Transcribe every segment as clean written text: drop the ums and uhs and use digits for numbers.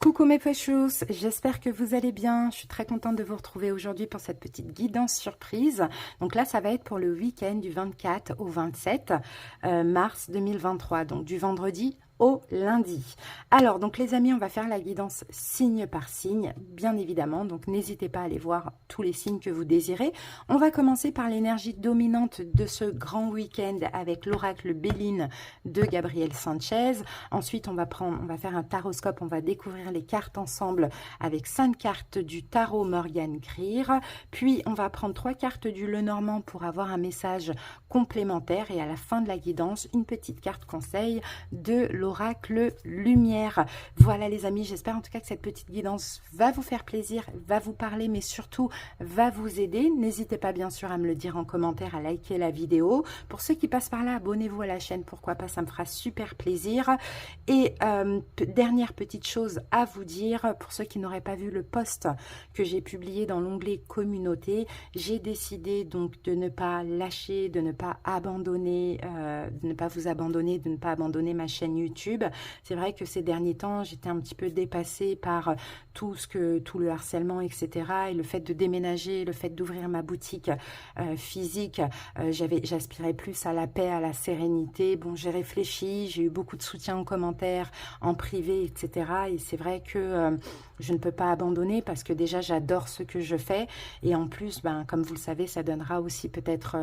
Coucou mes pochous, j'espère que vous allez bien. Je suis très contente de vous retrouver aujourd'hui pour cette petite guidance surprise. Donc là, ça va être pour le week-end du 24 au 27 mars 2023, donc du vendredi au lundi. Alors, donc les amis, on va faire la guidance signe par signe, bien évidemment. Donc, n'hésitez pas à aller voir tous les signes que vous désirez. On va commencer par l'énergie dominante de ce grand week-end avec l'oracle Béline de Gabriel Sanchez. Ensuite, on va faire un taroscope. On va découvrir les cartes ensemble avec 5 cartes du tarot Morgan Greer. Puis, on va prendre 3 cartes du Lenormand pour avoir un message complémentaire. Et à la fin de la guidance, une petite carte conseil de l'oracle Lumière. Voilà les amis, j'espère en tout cas que cette petite guidance va vous faire plaisir, va vous parler, mais surtout va vous aider. N'hésitez pas bien sûr à me le dire en commentaire, à liker la vidéo. Pour ceux qui passent par là, abonnez-vous à la chaîne, pourquoi pas, ça me fera super plaisir. Et dernière petite chose à vous dire, pour ceux qui n'auraient pas vu le post que j'ai publié dans l'onglet communauté, j'ai décidé donc de ne pas lâcher, de ne pas abandonner, de ne pas vous abandonner, de ne pas abandonner ma chaîne YouTube. C'est vrai que ces derniers temps, j'étais un petit peu dépassée par tout le harcèlement, etc. Et le fait de déménager, le fait d'ouvrir ma boutique physique, j'aspirais plus à la paix, à la sérénité. Bon, j'ai réfléchi, j'ai eu beaucoup de soutien en commentaire, en privé, etc. Et c'est vrai que je ne peux pas abandonner parce que déjà, j'adore ce que je fais. Et en plus, ben, comme vous le savez, ça donnera aussi peut-être...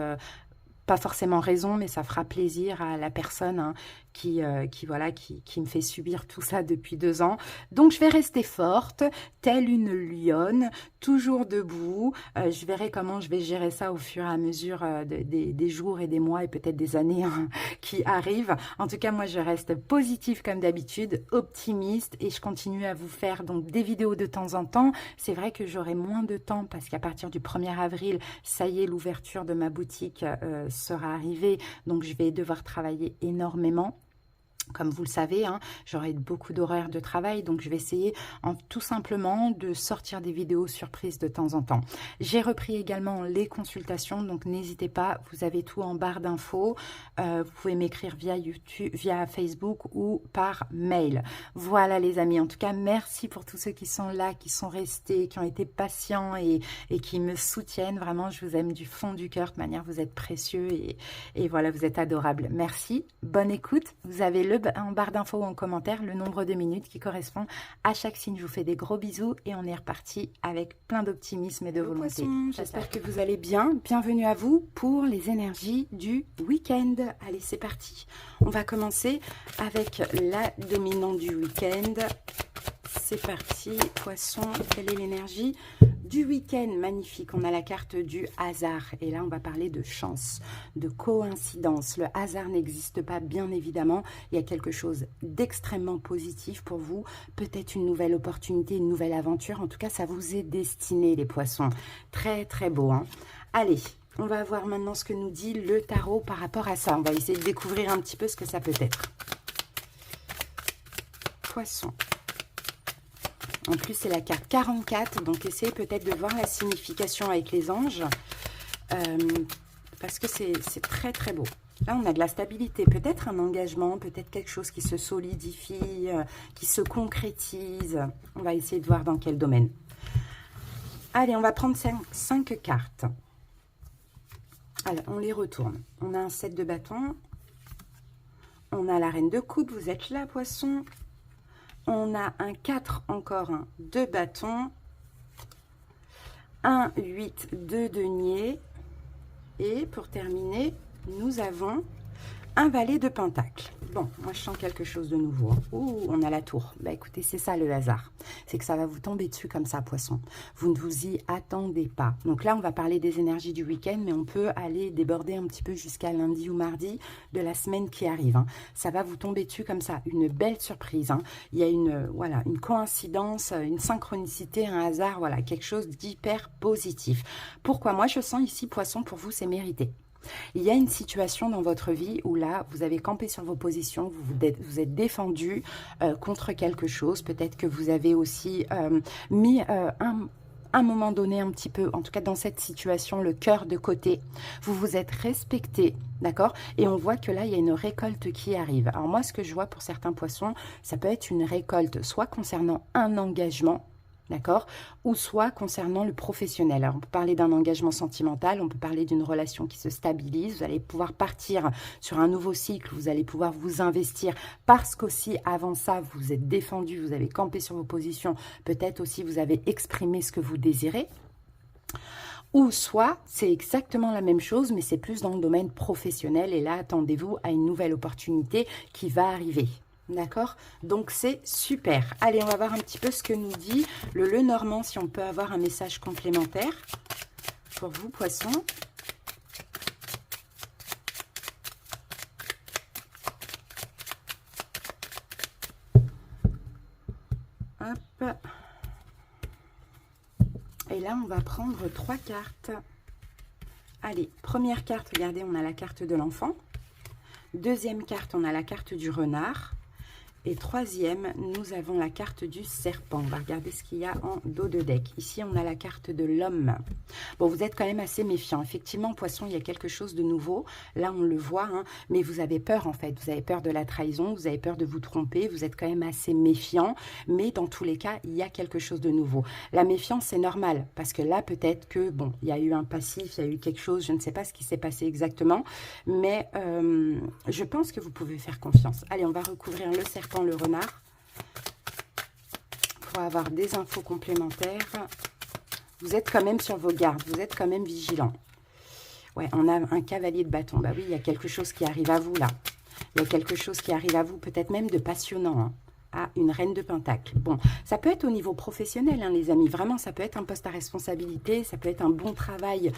pas forcément raison, mais ça fera plaisir à la personne hein, qui me fait subir tout ça depuis 2 ans. Donc, je vais rester forte, telle une lionne, toujours debout. Je verrai comment je vais gérer ça au fur et à mesure des jours et des mois et peut-être des années hein, qui arrivent. En tout cas, moi, je reste positive comme d'habitude, optimiste et je continue à vous faire donc des vidéos de temps en temps. C'est vrai que j'aurai moins de temps parce qu'à partir du 1er avril, ça y est, l'ouverture de ma boutique sera arrivée. Donc, je vais devoir travailler énormément. Comme vous le savez, hein, j'aurai beaucoup d'horaires de travail, donc je vais essayer tout simplement de sortir des vidéos surprises de temps en temps. J'ai repris également les consultations, donc n'hésitez pas, vous avez tout en barre d'infos. Vous pouvez m'écrire via YouTube, via Facebook ou par mail. Voilà les amis, en tout cas, merci pour tous ceux qui sont là, qui sont restés, qui ont été patients et qui me soutiennent. Vraiment, je vous aime du fond du cœur, de manière, vous êtes précieux et voilà, vous êtes adorables. Merci, bonne écoute. Vous avez en barre d'infos ou en commentaire le nombre de minutes qui correspond à chaque signe. Je vous fais des gros bisous et on est reparti avec plein d'optimisme et de volonté. J'espère que vous allez bien. Bienvenue à vous pour les énergies du week-end. Allez, c'est parti. On va commencer avec la dominante du week-end. C'est parti, poisson, quelle est l'énergie du week-end? Magnifique, on a la carte du hasard. Et là, on va parler de chance, de coïncidence. Le hasard n'existe pas, bien évidemment. Il y a quelque chose d'extrêmement positif pour vous. Peut-être une nouvelle opportunité, une nouvelle aventure. En tout cas, ça vous est destiné, les poissons. Très, très beau. Hein. Allez, on va voir maintenant ce que nous dit le tarot par rapport à ça. On va essayer de découvrir un petit peu ce que ça peut être. Poisson. En plus, c'est la carte 44, donc essayez peut-être de voir la signification avec les anges, parce que c'est très très beau. Là, on a de la stabilité, peut-être un engagement, peut-être quelque chose qui se solidifie, qui se concrétise. On va essayer de voir dans quel domaine. Allez, on va prendre 5 cartes. Alors, on les retourne. On a un 7 de bâton, on a la reine de coupe, vous êtes là, poisson. On a un 4, encore un 2 bâtons, un 8 de denier, et pour terminer, nous avons un valet de pentacle. Bon, moi je sens quelque chose de nouveau. Ouh, on a la tour. Bah écoutez, c'est ça le hasard. C'est que ça va vous tomber dessus comme ça, poisson. Vous ne vous y attendez pas. Donc là, on va parler des énergies du week-end, mais on peut aller déborder un petit peu jusqu'à lundi ou mardi de la semaine qui arrive. Hein. Ça va vous tomber dessus comme ça. Une belle surprise. Hein. Il y a une coïncidence, une synchronicité, un hasard, voilà, quelque chose d'hyper positif. Pourquoi? Moi, je sens ici, poisson, pour vous, c'est mérité. Il y a une situation dans votre vie où là, vous avez campé sur vos positions, vous êtes défendu contre quelque chose. Peut-être que vous avez aussi mis un moment donné un petit peu, en tout cas dans cette situation, le cœur de côté. Vous vous êtes respecté, d'accord? Et on voit que là, il y a une récolte qui arrive. Alors moi, ce que je vois pour certains poissons, ça peut être une récolte soit concernant un engagement, d'accord? Ou soit concernant le professionnel. Alors, on peut parler d'un engagement sentimental, on peut parler d'une relation qui se stabilise, vous allez pouvoir partir sur un nouveau cycle, vous allez pouvoir vous investir parce qu'aussi, avant ça, vous vous êtes défendu, vous avez campé sur vos positions, peut-être aussi vous avez exprimé ce que vous désirez. Ou soit, c'est exactement la même chose, mais c'est plus dans le domaine professionnel, et là, attendez-vous à une nouvelle opportunité qui va arriver. D'accord? Donc, c'est super. Allez, on va voir un petit peu ce que nous dit le Lenormand, si on peut avoir un message complémentaire pour vous, poissons. Hop. Et là, on va prendre 3 cartes. Allez, première carte, regardez, on a la carte de l'enfant. Deuxième carte, on a la carte du renard. Et troisième, nous avons la carte du serpent. On va regarder ce qu'il y a en dos de deck. Ici, on a la carte de l'homme. Bon, vous êtes quand même assez méfiant. Effectivement, poisson, il y a quelque chose de nouveau. Là, on le voit, hein, mais vous avez peur, en fait. Vous avez peur de la trahison, vous avez peur de vous tromper. Vous êtes quand même assez méfiant. Mais dans tous les cas, il y a quelque chose de nouveau. La méfiance, c'est normal. Parce que là, peut-être que, bon, il y a eu un passif, il y a eu quelque chose. Je ne sais pas ce qui s'est passé exactement. Mais je pense que vous pouvez faire confiance. Allez, on va recouvrir le serpent, le renard, pour avoir des infos complémentaires. Vous êtes quand même sur vos gardes, vous êtes quand même vigilant. Ouais, on a un cavalier de bâton. Bah oui, il y a quelque chose qui arrive à vous là. Il y a quelque chose qui arrive à vous, peut-être même de passionnant, hein. À une reine de pentacle. Bon, ça peut être au niveau professionnel, hein, les amis. Vraiment, ça peut être un poste à responsabilité, ça peut être un bon travail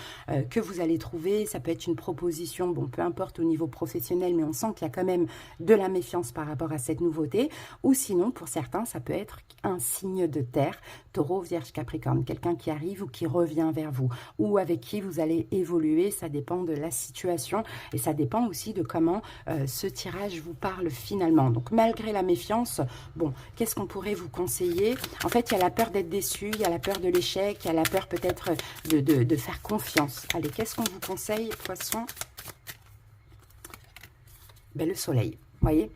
que vous allez trouver, ça peut être une proposition, bon, peu importe au niveau professionnel, mais on sent qu'il y a quand même de la méfiance par rapport à cette nouveauté. Ou sinon, pour certains, ça peut être un signe de terre, Taureau, Vierge, Capricorne, quelqu'un qui arrive ou qui revient vers vous, ou avec qui vous allez évoluer. Ça dépend de la situation et ça dépend aussi de comment ce tirage vous parle finalement. Donc, malgré la méfiance, bon, qu'est-ce qu'on pourrait vous conseiller? En fait, il y a la peur d'être déçu, il y a la peur de l'échec, il y a la peur peut-être de faire confiance. Allez, qu'est-ce qu'on vous conseille, poisson? Ben, le soleil, vous voyez?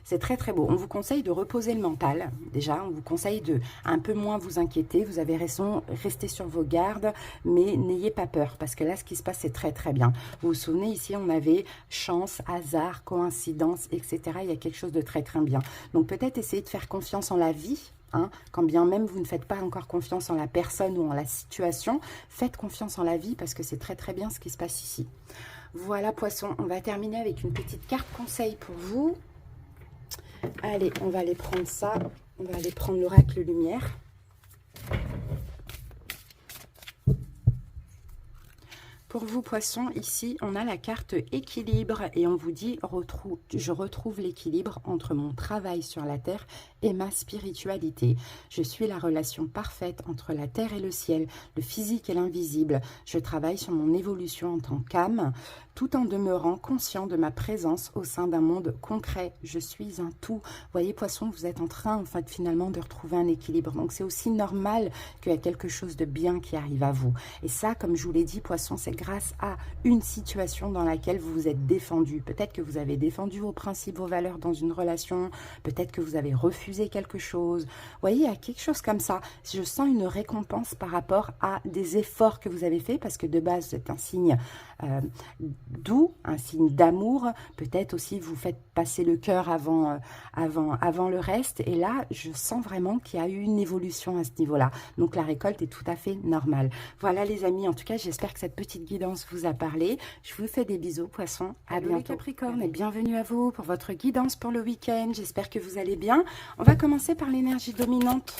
C'est très très beau. On vous conseille de reposer le mental. Déjà, on vous conseille de un peu moins vous inquiéter. Vous avez raison, restez sur vos gardes, mais n'ayez pas peur parce que là, ce qui se passe, c'est très très bien. Vous vous souvenez, ici, on avait chance, hasard, coïncidence, etc. Il y a quelque chose de très très bien. Donc peut-être essayer de faire confiance en la vie. Hein, quand bien même vous ne faites pas encore confiance en la personne ou en la situation, faites confiance en la vie parce que c'est très très bien ce qui se passe ici. Voilà, poisson, on va terminer avec une petite carte conseil pour vous. Allez, on va aller prendre ça. On va aller prendre l'oracle lumière. Pour vous, poissons, ici, on a la carte équilibre et on vous dit, je retrouve l'équilibre entre mon travail sur la terre et ma spiritualité. Je suis la relation parfaite entre la terre et le ciel, le physique et l'invisible. Je travaille sur mon évolution en tant qu'âme, tout en demeurant conscient de ma présence au sein d'un monde concret. Je suis un tout. Vous voyez, poisson, vous êtes en train, en fait, finalement, de retrouver un équilibre. Donc, c'est aussi normal qu'il y a quelque chose de bien qui arrive à vous. Et ça, comme je vous l'ai dit, poisson, c'est grâce à une situation dans laquelle vous vous êtes défendu. Peut-être que vous avez défendu vos principes, vos valeurs dans une relation. Peut-être que vous avez refusé quelque chose. Vous voyez, il y a quelque chose comme ça. Je sens une récompense par rapport à des efforts que vous avez faits parce que de base, c'est un signe doux, un signe d'amour. Peut-être aussi vous faites passer le cœur avant le reste. Et là, je sens vraiment qu'il y a eu une évolution à ce niveau-là. Donc, la récolte est tout à fait normale. Voilà, les amis. En tout cas, j'espère que cette petite guidance vous a parlé. Je vous fais des bisous, poissons. À bientôt. Les Capricornes, et bienvenue à vous pour votre guidance pour le week-end. J'espère que vous allez bien. On va commencer par l'énergie dominante.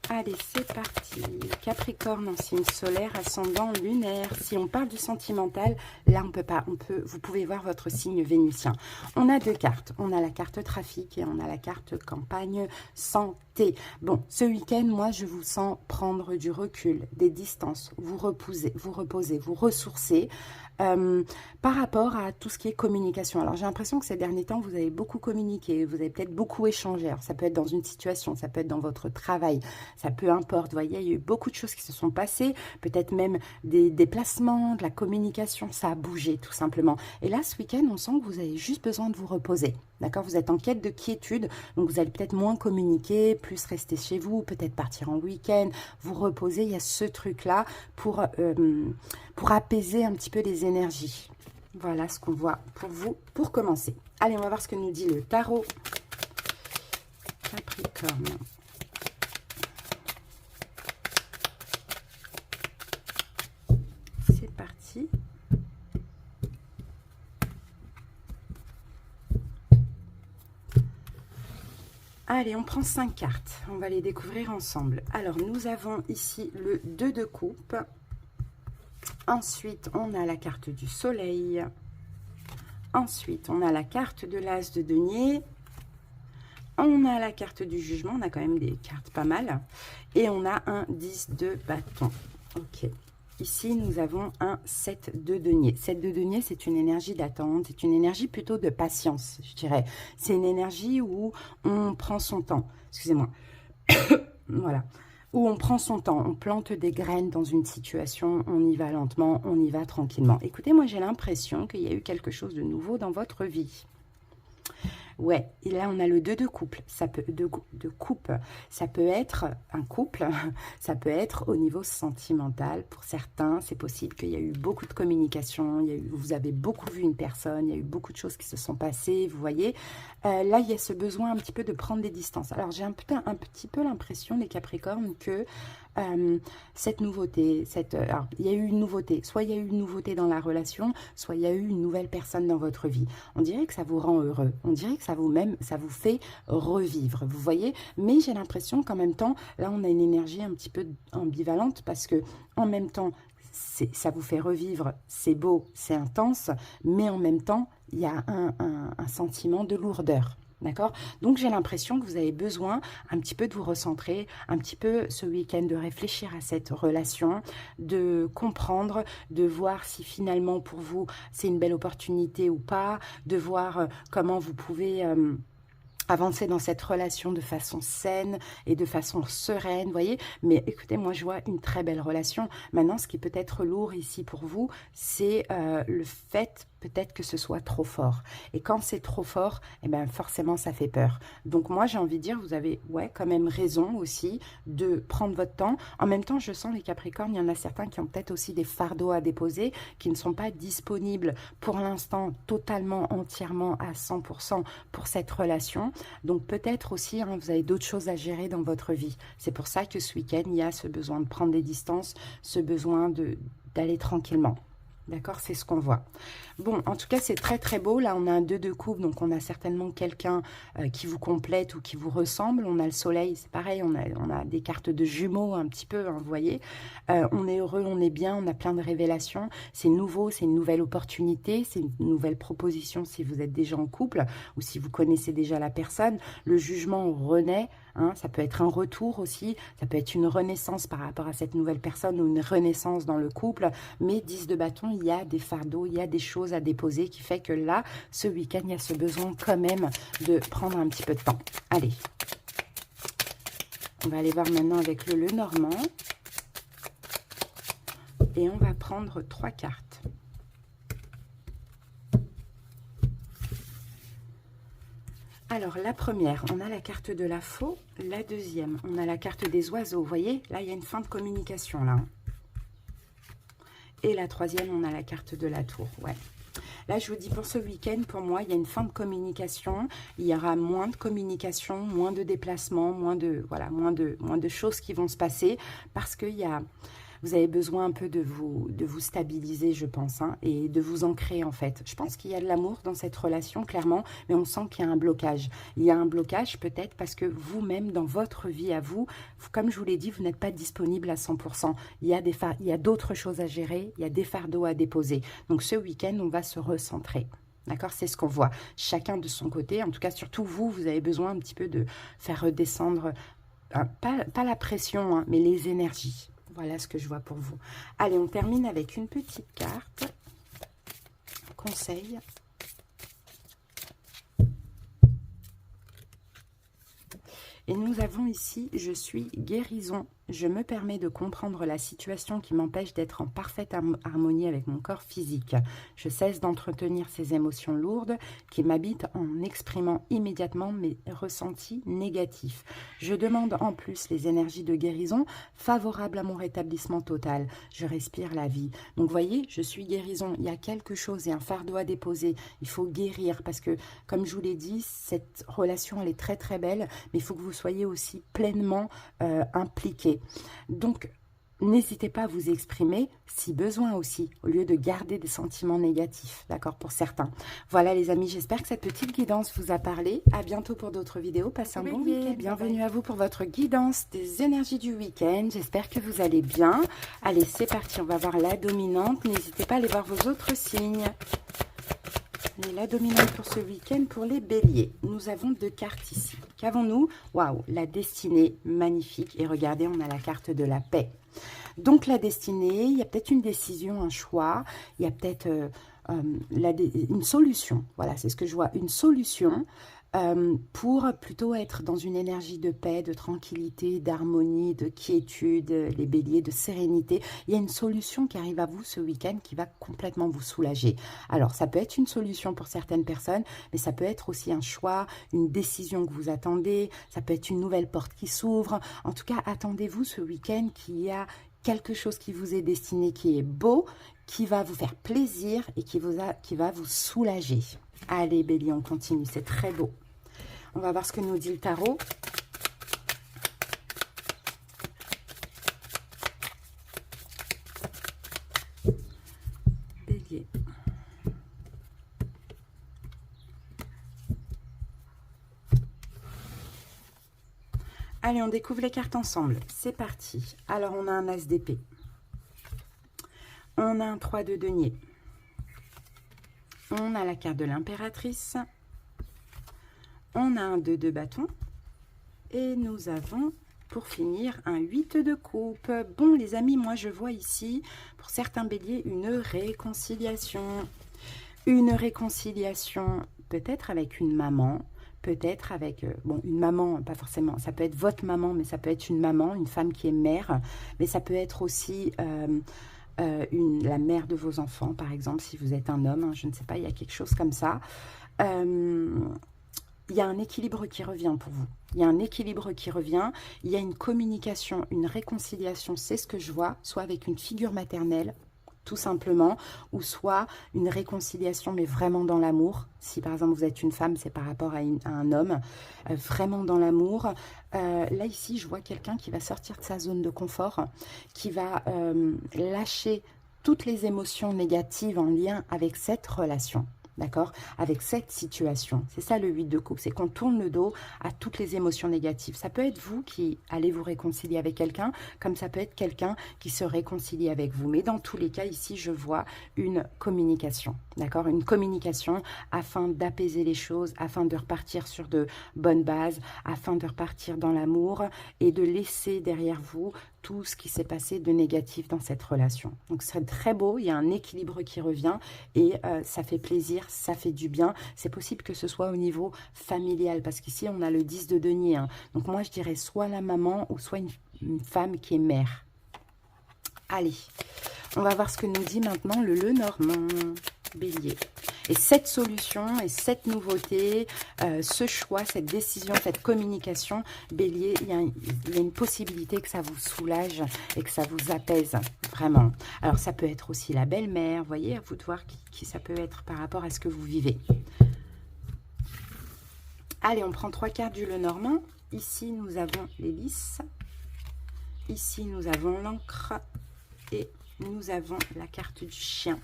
Allez, c'est parti. Capricorne en signe solaire, ascendant lunaire. Si on parle du sentimental, là, on peut pas. Vous pouvez voir votre signe vénusien. On a deux cartes. On a la carte trafic et on a la carte campagne santé. Bon, ce week-end, moi, je vous sens prendre du recul, des distances, vous reposer, vous ressourcer. Par rapport à tout ce qui est communication. Alors, j'ai l'impression que ces derniers temps, vous avez beaucoup communiqué, vous avez peut-être beaucoup échangé. Alors, ça peut être dans une situation, ça peut être dans votre travail, ça peu importe, vous voyez, il y a eu beaucoup de choses qui se sont passées, peut-être même des déplacements, de la communication, ça a bougé tout simplement. Et là, ce week-end, on sent que vous avez juste besoin de vous reposer, d'accord? Vous êtes en quête de quiétude, donc vous allez peut-être moins communiquer, plus rester chez vous, peut-être partir en week-end, vous reposer, il y a ce truc-là pour apaiser un petit peu les énergies. Voilà ce qu'on voit pour vous, pour commencer. Allez, on va voir ce que nous dit le tarot Capricorne. C'est parti. Allez, on prend 5 cartes. On va les découvrir ensemble. Alors, nous avons ici le 2 de coupe. Ensuite, on a la carte du soleil. Ensuite, on a la carte de l'as de denier. On a la carte du jugement. On a quand même des cartes pas mal. Et on a un 10 de bâton. Ok. Ici, nous avons un 7 de denier. 7 de denier, c'est une énergie d'attente, c'est une énergie plutôt de patience, je dirais. C'est une énergie où on prend son temps. Excusez-moi. Voilà. Où on prend son temps, on plante des graines dans une situation, on y va lentement, on y va tranquillement. Écoutez, moi, j'ai l'impression qu'il y a eu quelque chose de nouveau dans votre vie. Ouais, et là on a le 2 de couple, ça peut de coupe, ça peut être un couple, ça peut être au niveau sentimental. Pour certains, c'est possible qu'il y a eu beaucoup de communication, vous avez beaucoup vu une personne, il y a eu beaucoup de choses qui se sont passées, vous voyez. Là, il y a ce besoin un petit peu de prendre des distances. Alors, j'ai un petit peu l'impression, les Capricornes, que cette nouveauté, alors, il y a eu une nouveauté, soit il y a eu une nouveauté dans la relation, soit il y a eu une nouvelle personne dans votre vie. On dirait que ça vous rend heureux, on dirait que ça vous fait revivre, vous voyez. Mais j'ai l'impression qu'en même temps, là, on a une énergie un petit peu ambivalente parce que en même temps, ça vous fait revivre, c'est beau, c'est intense, mais en même temps, il y a un sentiment de lourdeur. D'accord? Donc, j'ai l'impression que vous avez besoin un petit peu de vous recentrer, un petit peu ce week-end de réfléchir à cette relation, de comprendre, de voir si finalement pour vous, c'est une belle opportunité ou pas, de voir comment vous pouvez avancer dans cette relation de façon saine et de façon sereine, vous voyez. Mais écoutez, moi, je vois une très belle relation. Maintenant, ce qui peut être lourd ici pour vous, c'est le fait peut-être que ce soit trop fort. Et quand c'est trop fort, eh ben forcément, ça fait peur. Donc moi, j'ai envie de dire, vous avez quand même raison aussi de prendre votre temps. En même temps, je sens les Capricornes, il y en a certains qui ont peut-être aussi des fardeaux à déposer, qui ne sont pas disponibles pour l'instant totalement, entièrement, à 100% pour cette relation. Donc peut-être aussi, vous avez d'autres choses à gérer dans votre vie. C'est pour ça que ce week-end, il y a ce besoin de prendre des distances, ce besoin d'aller tranquillement. D'accord, c'est ce qu'on voit. Bon, en tout cas, c'est très très beau. Là, on a un 2 de coupe, donc on a certainement quelqu'un qui vous complète ou qui vous ressemble. On a le soleil, c'est pareil, on a des cartes de jumeaux un petit peu, vous voyez. On est heureux, on est bien, on a plein de révélations. C'est nouveau, c'est une nouvelle opportunité, c'est une nouvelle proposition si vous êtes déjà en couple ou si vous connaissez déjà la personne. Le jugement renaît. Ça peut être un retour aussi, ça peut être une renaissance par rapport à cette nouvelle personne ou une renaissance dans le couple, mais 10 de bâton, il y a des fardeaux, il y a des choses à déposer qui fait que là, ce week-end, il y a ce besoin quand même de prendre un petit peu de temps. Allez, on va aller voir maintenant avec le Lenormand et on va prendre 3 cartes. Alors, la première, on a la carte de la faux. La deuxième, on a la carte des oiseaux. Vous voyez, là, il y a une fin de communication, là. Et la troisième, on a la carte de la tour. Ouais. Là, je vous dis, pour ce week-end, pour moi, il y a une fin de communication. Il y aura moins de communication, moins de déplacements, moins de choses qui vont se passer. Parce qu'il y a... Vous avez besoin un peu de vous stabiliser, je pense, et de vous ancrer, en fait. Je pense qu'il y a de l'amour dans cette relation, clairement, mais on sent qu'il y a un blocage. Il y a un blocage, peut-être, parce que vous-même, dans votre vie à vous, comme je vous l'ai dit, vous n'êtes pas disponible à 100%. Il y a d'autres choses à gérer, il y a des fardeaux à déposer. Donc, ce week-end, on va se recentrer. D'accord, c'est ce qu'on voit. Chacun de son côté, en tout cas, surtout vous avez besoin un petit peu de faire redescendre, pas la pression, mais les énergies. Voilà ce que je vois pour vous. Allez, on termine avec une petite carte. Conseil. Et nous avons ici, je suis guérison. Je me permets de comprendre la situation qui m'empêche d'être en parfaite harmonie avec mon corps physique. Je cesse d'entretenir ces émotions lourdes qui m'habitent en exprimant immédiatement mes ressentis négatifs. Je demande en plus les énergies de guérison favorables à mon rétablissement total. Je respire la vie. Donc, voyez, je suis guérison. Il y a quelque chose, il y a un fardeau à déposer. Il faut guérir parce que, comme je vous l'ai dit, cette relation, elle est très, très belle, mais il faut que vous soyez aussi pleinement impliqués. Donc, n'hésitez pas à vous exprimer si besoin aussi, au lieu de garder des sentiments négatifs, d'accord, pour certains. Voilà les amis, j'espère que cette petite guidance vous a parlé. À bientôt pour d'autres vidéos. Passez un bon week-end. Bienvenue à vous pour votre guidance des énergies du week-end. J'espère que vous allez bien. Allez, c'est parti, on va voir la dominante. N'hésitez pas à aller voir vos autres signes. Et la dominante pour ce week-end, pour les béliers. Nous avons 2 cartes ici. Qu'avons-nous? Waouh, la destinée, magnifique. Et regardez, on a la carte de la paix. Donc, la destinée, il y a peut-être une décision, un choix. Il y a peut-être une solution. Voilà, c'est ce que je vois. Une solution pour plutôt être dans une énergie de paix, de tranquillité, d'harmonie, de quiétude, les béliers, de sérénité. Il y a une solution qui arrive à vous ce week-end qui va complètement vous soulager. Alors, ça peut être une solution pour certaines personnes, mais ça peut être aussi un choix, une décision que vous attendez. Ça peut être une nouvelle porte qui s'ouvre. En tout cas, attendez-vous ce week-end qu'il y a quelque chose qui vous est destiné, qui est beau, qui va vous faire plaisir et qui va vous soulager. Allez, bélier, on continue. C'est très beau. On va voir ce que nous dit le tarot. Bélier. Allez, on découvre les cartes ensemble. C'est parti. Alors, on a un as d'épée. On a un 3 de denier. On a la carte de l'impératrice. On a un 2 de bâton. Et nous avons, pour finir, un 8 de coupe. Bon, les amis, moi, je vois ici, pour certains béliers, une réconciliation. Une réconciliation, peut-être avec une maman, peut-être avec, bon, une maman, pas forcément, ça peut être votre maman, mais ça peut être une maman, une femme qui est mère, mais ça peut être aussi la mère de vos enfants, par exemple, si vous êtes un homme, hein, je ne sais pas, il y a quelque chose comme ça. Il y a un équilibre qui revient pour vous. Il y a un équilibre qui revient. Il y a une communication, une réconciliation, c'est ce que je vois, soit avec une figure maternelle, tout simplement, ou soit une réconciliation, mais vraiment dans l'amour. Si par exemple vous êtes une femme, c'est par rapport à un homme, vraiment dans l'amour. Là ici, je vois quelqu'un qui va sortir de sa zone de confort, qui va lâcher toutes les émotions négatives en lien avec cette relation. D'accord? Avec cette situation. C'est ça le 8 de coupe, c'est qu'on tourne le dos à toutes les émotions négatives. Ça peut être vous qui allez vous réconcilier avec quelqu'un, comme ça peut être quelqu'un qui se réconcilie avec vous. Mais dans tous les cas, ici, je vois une communication. D'accord? Une communication afin d'apaiser les choses, afin de repartir sur de bonnes bases, afin de repartir dans l'amour et de laisser derrière vous tout ce qui s'est passé de négatif dans cette relation. Donc c'est très beau, il y a un équilibre qui revient et ça fait plaisir, ça fait du bien. C'est possible que ce soit au niveau familial parce qu'ici on a le 10 de denier. Hein. Donc moi je dirais soit la maman ou soit une femme qui est mère. Allez, on va voir ce que nous dit maintenant le Lenormand, bélier. Et cette solution et cette nouveauté, ce choix, cette décision, cette communication, bélier, il y a une possibilité que ça vous soulage et que ça vous apaise, vraiment. Alors, ça peut être aussi la belle-mère, vous voyez, à vous de voir qui ça peut être par rapport à ce que vous vivez. Allez, on prend 3 cartes du Lenormand. Ici, nous avons l'hélice. Ici, nous avons l'encre. Et nous avons la carte du chien.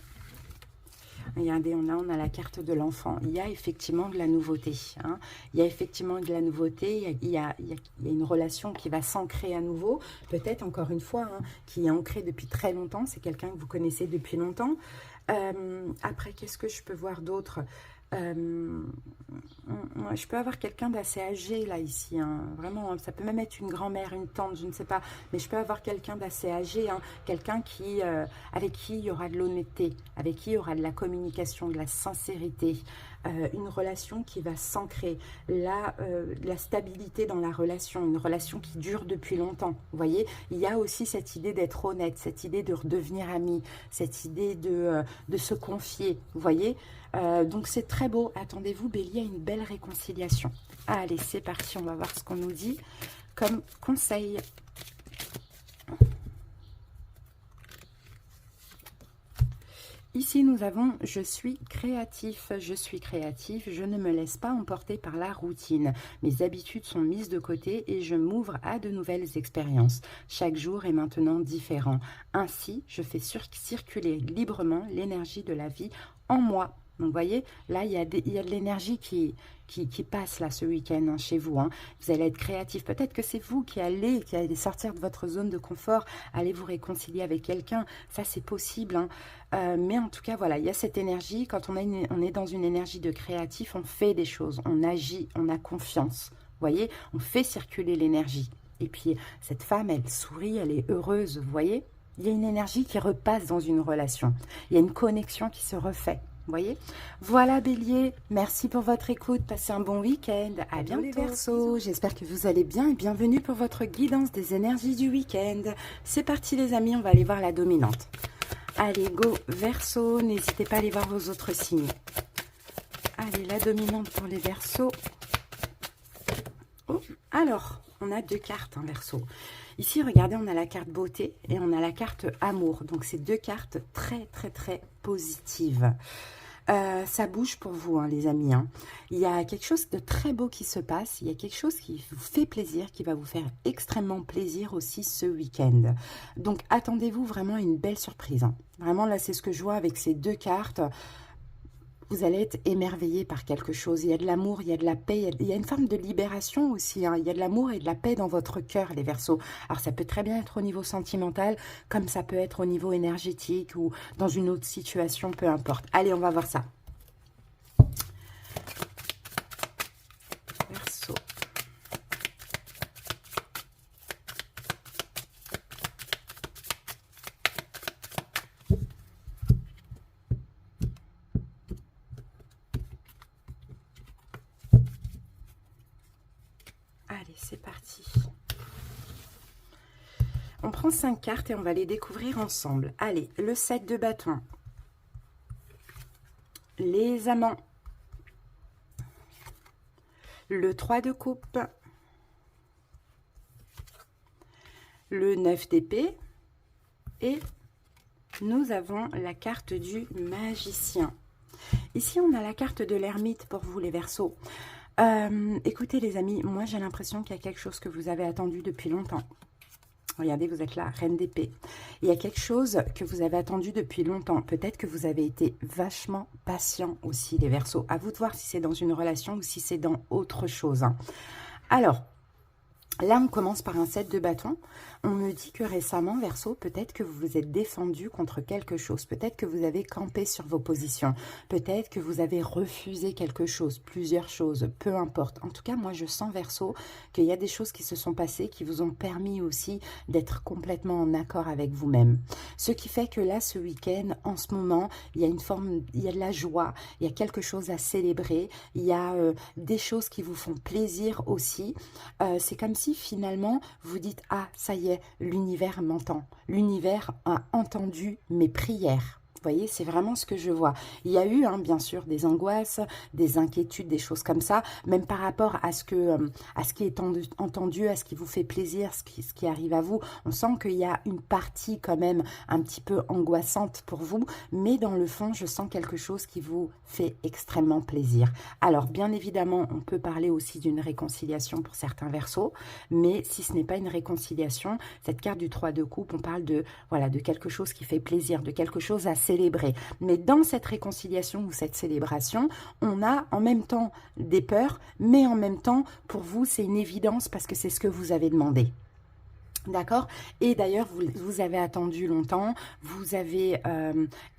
Regardez, on a la carte de l'enfant. Il y a effectivement de la nouveauté. Hein. Il y a effectivement de la nouveauté. Il y a une relation qui va s'ancrer à nouveau. Peut-être, encore une fois, hein, qui est ancrée depuis très longtemps. C'est quelqu'un que vous connaissez depuis longtemps. Après, qu'est-ce que je peux voir d'autre? Je peux avoir quelqu'un d'assez âgé là ici, hein. Vraiment, ça peut même être une grand-mère, une tante, je ne sais pas, mais je peux avoir quelqu'un d'assez âgé, hein. Quelqu'un qui, avec qui il y aura de l'honnêteté, avec qui il y aura de la communication, de la sincérité, une relation qui va s'ancrer, la stabilité dans la relation, une relation qui dure depuis longtemps. Vous voyez, il y a aussi cette idée d'être honnête, cette idée de redevenir ami, cette idée de se confier, vous voyez. Donc c'est très beau. Attendez-vous, Bélier, à une belle réconciliation. Allez, c'est parti, on va voir ce qu'on nous dit comme conseil. Ici, nous avons « Je suis créatif, je ne me laisse pas emporter par la routine. Mes habitudes sont mises de côté et je m'ouvre à de nouvelles expériences. Chaque jour est maintenant différent. Ainsi, je fais circuler librement l'énergie de la vie en moi. » Donc, vous voyez, là, il y a de l'énergie qui passe là ce week-end, hein, chez vous. Hein. Vous allez être créatif. Peut-être que c'est vous qui allez sortir de votre zone de confort, aller vous réconcilier avec quelqu'un. Ça, c'est possible. Hein. Mais en tout cas, voilà, il y a cette énergie. Quand on est dans une énergie de créatif, on fait des choses, on agit, on a confiance. Vous voyez, on fait circuler l'énergie. Et puis, cette femme, elle sourit, elle est heureuse, vous voyez. Il y a une énergie qui repasse dans une relation. Il y a une connexion qui se refait. Vous voyez, voilà Bélier, merci pour votre écoute, passez un bon week-end, à bientôt les Verseaux, j'espère que vous allez bien et bienvenue pour votre guidance des énergies du week-end. C'est parti les amis, on va aller voir la dominante. Allez, go Verseaux, n'hésitez pas à aller voir vos autres signes. Allez, la dominante pour les Verseaux. Oh, alors, on a deux cartes, hein, Verseau. Ici, regardez, on a la carte beauté et on a la carte amour. Donc, c'est deux cartes très, très, très positives. Ça bouge pour vous, hein, les amis. Hein. Il y a quelque chose de très beau qui se passe. Il y a quelque chose qui vous fait plaisir, qui va vous faire extrêmement plaisir aussi ce week-end. Donc, attendez-vous vraiment à une belle surprise. Hein. Vraiment, là, c'est ce que je vois avec ces deux cartes. Vous allez être émerveillé par quelque chose. Il y a de l'amour, il y a de la paix, il y a une forme de libération aussi. Hein. Il y a de l'amour et de la paix dans votre cœur, les Verseaux. Alors, ça peut très bien être au niveau sentimental, comme ça peut être au niveau énergétique ou dans une autre situation, peu importe. Allez, on va voir ça. Verseau. Allez, c'est parti. On prend 5 cartes et on va les découvrir ensemble. Allez, le 7 de bâton. Les amants. Le 3 de coupe. Le 9 d'épée. Et nous avons la carte du magicien. Ici, on a la carte de l'ermite pour vous, les Verseaux. Écoutez les amis, moi j'ai l'impression qu'il y a quelque chose que vous avez attendu depuis longtemps. Regardez, vous êtes là, reine d'épée. Il y a quelque chose que vous avez attendu depuis longtemps. Peut-être que vous avez été vachement patient aussi, les Verseaux. À vous de voir si c'est dans une relation ou si c'est dans autre chose. Hein. Alors, là on commence par un 7 de bâton. On me dit que récemment, Verseau, peut-être que vous vous êtes défendu contre quelque chose. Peut-être que vous avez campé sur vos positions. Peut-être que vous avez refusé quelque chose, plusieurs choses, peu importe. En tout cas, moi, je sens, Verseau, qu'il y a des choses qui se sont passées, qui vous ont permis aussi d'être complètement en accord avec vous-même. Ce qui fait que là, ce week-end, en ce moment, il y a une forme, il y a de la joie, il y a quelque chose à célébrer, il y a des choses qui vous font plaisir aussi. C'est comme si, finalement, vous dites « Ah, ça y est, l'univers m'entend. L'univers a entendu mes prières. » Vous voyez, c'est vraiment ce que je vois. Il y a eu, hein, bien sûr, des angoisses, des inquiétudes, des choses comme ça, même par rapport à ce qui est entendu, à ce qui vous fait plaisir, ce qui arrive à vous. On sent qu'il y a une partie quand même un petit peu angoissante pour vous, mais dans le fond, je sens quelque chose qui vous fait extrêmement plaisir. Alors, bien évidemment, on peut parler aussi d'une réconciliation pour certains Verseaux, mais si ce n'est pas une réconciliation, cette carte du 3 de coupe, on parle de, voilà, de quelque chose qui fait plaisir, de quelque chose à célébrer. Mais dans cette réconciliation ou cette célébration, on a en même temps des peurs, mais en même temps, pour vous, c'est une évidence parce que c'est ce que vous avez demandé. D'accord? Et d'ailleurs, vous avez attendu longtemps, vous avez